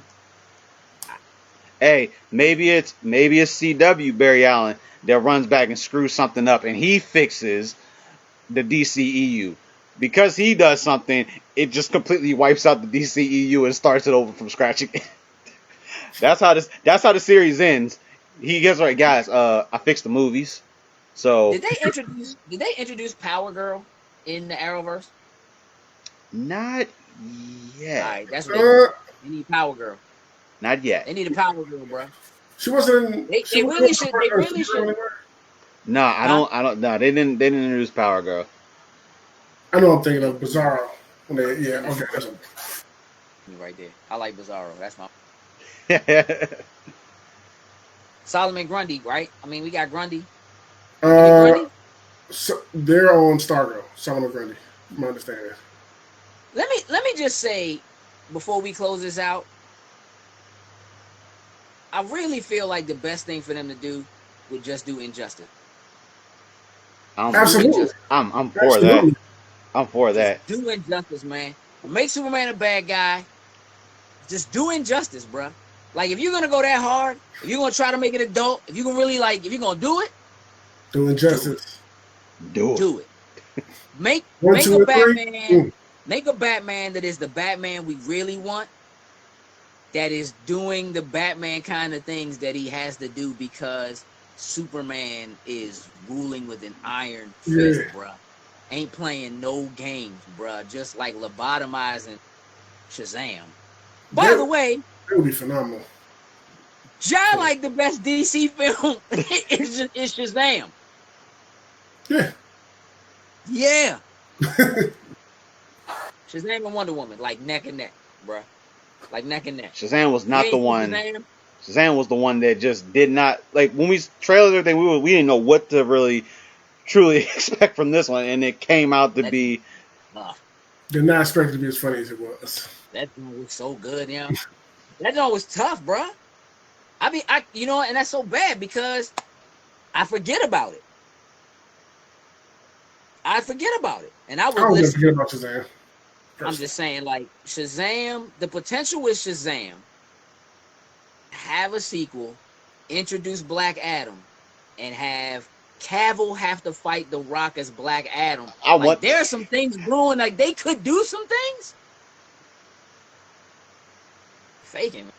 Speaker 2: Hey, maybe it's CW Barry Allen that runs back and screws something up, and he fixes the DCEU. Because he does something, it just completely wipes out the DCEU and starts it over from scratch again. That's how the series ends. He gets right, guys. I fixed the movies. So
Speaker 3: did they introduce Power Girl in the Arrowverse?
Speaker 2: Not yet.
Speaker 3: All right, that's what they need. Power Girl.
Speaker 2: Not yet.
Speaker 3: They need a Power Girl, bro.
Speaker 4: She wasn't.
Speaker 3: They really should.
Speaker 2: No, I don't. No, they didn't introduce Power Girl.
Speaker 4: I know I'm thinking of Bizarro. Yeah, okay, that's
Speaker 3: right there. I like Bizarro. That's my. Solomon Grundy, right? I mean, we got Grundy.
Speaker 4: So they're on Stargirl. Solomon Grundy. My understanding.
Speaker 3: Let me just say, before we close this out, I really feel like the best thing for them to do would just do Injustice.
Speaker 4: Absolutely.
Speaker 2: I'm for that. I'm for that.
Speaker 3: Just do Injustice, man. Make Superman a bad guy. Just do Injustice, bro. Like, if you're gonna go that hard, if you're gonna try to make it adult, if you're gonna really if you're gonna do it,
Speaker 4: do Injustice.
Speaker 2: Do it.
Speaker 3: Make a Batman. Make a Batman that is the Batman we really want. That is doing the Batman kind of things that he has to do because Superman is ruling with an iron fist, bruh. Ain't playing no games, bruh. Just like lobotomizing Shazam. By the way,
Speaker 4: it would be phenomenal.
Speaker 3: Like the best DC film is Shazam.
Speaker 4: Yeah.
Speaker 3: Yeah. Shazam and Wonder Woman, like neck and neck, bruh. Like neck and neck.
Speaker 2: Shazam was not the one. Shazam was the one that just did not, like, when we trailers everything, we didn't know what to really truly expect from this one, and it came out to be.
Speaker 4: Did not expect it to be as funny as it was.
Speaker 3: That one was so good, you know. That one was tough, bruh. I mean, and that's so bad because I forget about it. And I was
Speaker 4: forget about Shazam.
Speaker 3: I'm just saying, like, Shazam, the potential with Shazam, have a sequel, introduce Black Adam, and have Cavill have to fight The Rock as Black Adam. There are some things brewing, like, they could do some things. Faking.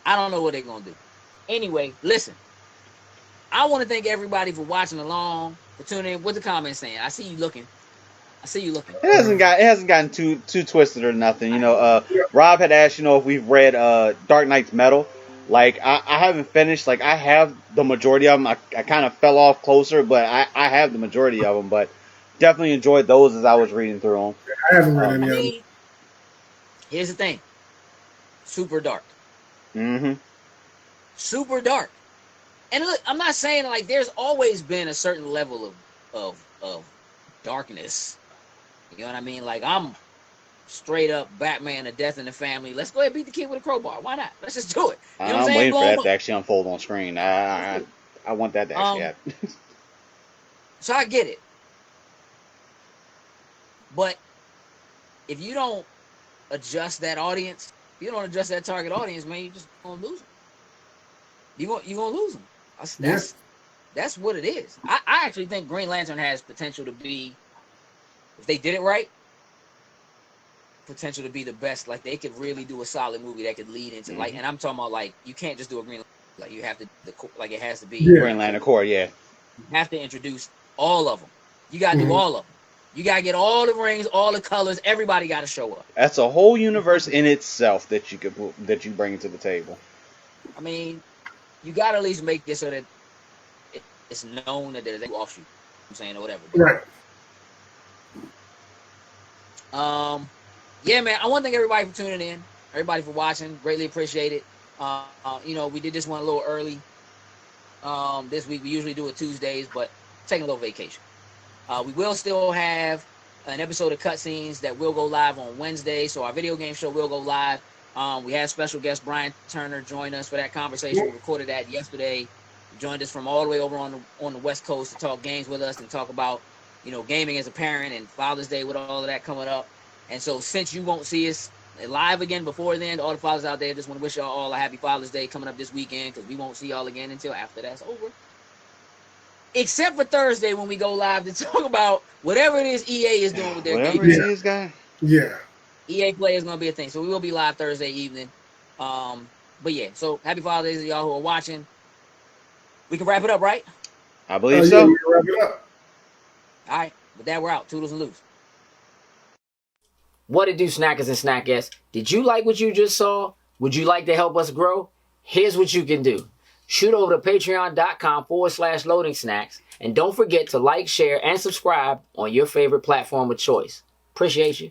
Speaker 3: I don't know what they're going to do. Anyway, listen. I want to thank everybody for watching along, for tuning in. What the comments saying? I see you looking. It
Speaker 2: hasn't gotten too twisted or nothing. You know, Rob had asked, if we've read Dark Knight's Metal. Like, I haven't finished. Like, I have the majority of them. I kind of fell off closer, but I have the majority of them. But definitely enjoyed those as I was reading through them.
Speaker 4: I haven't read any of them.
Speaker 3: Here's the thing. Super dark.
Speaker 2: Mm-hmm.
Speaker 3: Super dark. And look, I'm not saying, like, there's always been a certain level of darkness. You know what I mean? Like, I'm straight up Batman, a death in the family. Let's go ahead and beat the kid with a crowbar. Why not? Let's just do it. You know what I'm saying?
Speaker 2: Waiting for that to actually unfold on screen. I want that to actually happen.
Speaker 3: So I get it. But if you don't adjust that audience, if you don't adjust that target audience, man, you're just going to lose them. You're going to lose them. That's what it is. I actually think Green Lantern has potential to be, if they did it right, potential to be the best. Like, they could really do a solid movie that could lead into, like, and I'm talking about, like, you can't just do a Green Lantern. Like, you have to, like, it has to be.
Speaker 2: Green Lantern Corps, yeah.
Speaker 3: You have to introduce all of them. You got to do all of them. You got to get all the rings, all the colors. Everybody got to show up.
Speaker 2: That's a whole universe in itself that you bring to the table.
Speaker 3: I mean, you got to at least make this so that it's known that there's a offshoot. I'm saying or whatever.
Speaker 4: Right.
Speaker 3: Yeah, man. I want to thank everybody for tuning in. Everybody for watching. Greatly appreciate it. You know, we did this one a little early. This week we usually do it Tuesdays, but taking a little vacation. We will still have an episode of Cutscenes that will go live on Wednesday. So our video game show will go live. We had special guest Brian Turner join us for that conversation. We recorded that yesterday. He joined us from all the way over on the West Coast to talk games with us and talk about, you know, gaming as a parent and Father's Day with all of that coming up. And so since you won't see us live again before then, all the fathers out there, just want to wish y'all all a happy Father's Day coming up this weekend, because we won't see y'all again until after that's over. Except for Thursday when we go live to talk about whatever it is EA is doing with their
Speaker 2: Whatever
Speaker 3: games.
Speaker 2: it is, guy.
Speaker 4: Yeah.
Speaker 3: EA Play is going to be a thing. So we will be live Thursday evening. But yeah, so happy Father's Day to y'all who are watching. We can wrap it up, right?
Speaker 2: I believe
Speaker 4: Yeah,
Speaker 2: so.
Speaker 4: we can wrap it up.
Speaker 3: All right. With that, we're out. Toodles and loose.
Speaker 1: What it do, snackers and snackettes? Did you like what you just saw? Would you like to help us grow? Here's what you can do. Shoot over to patreon.com/loading snacks. And don't forget to like, share, and subscribe on your favorite platform of choice. Appreciate you.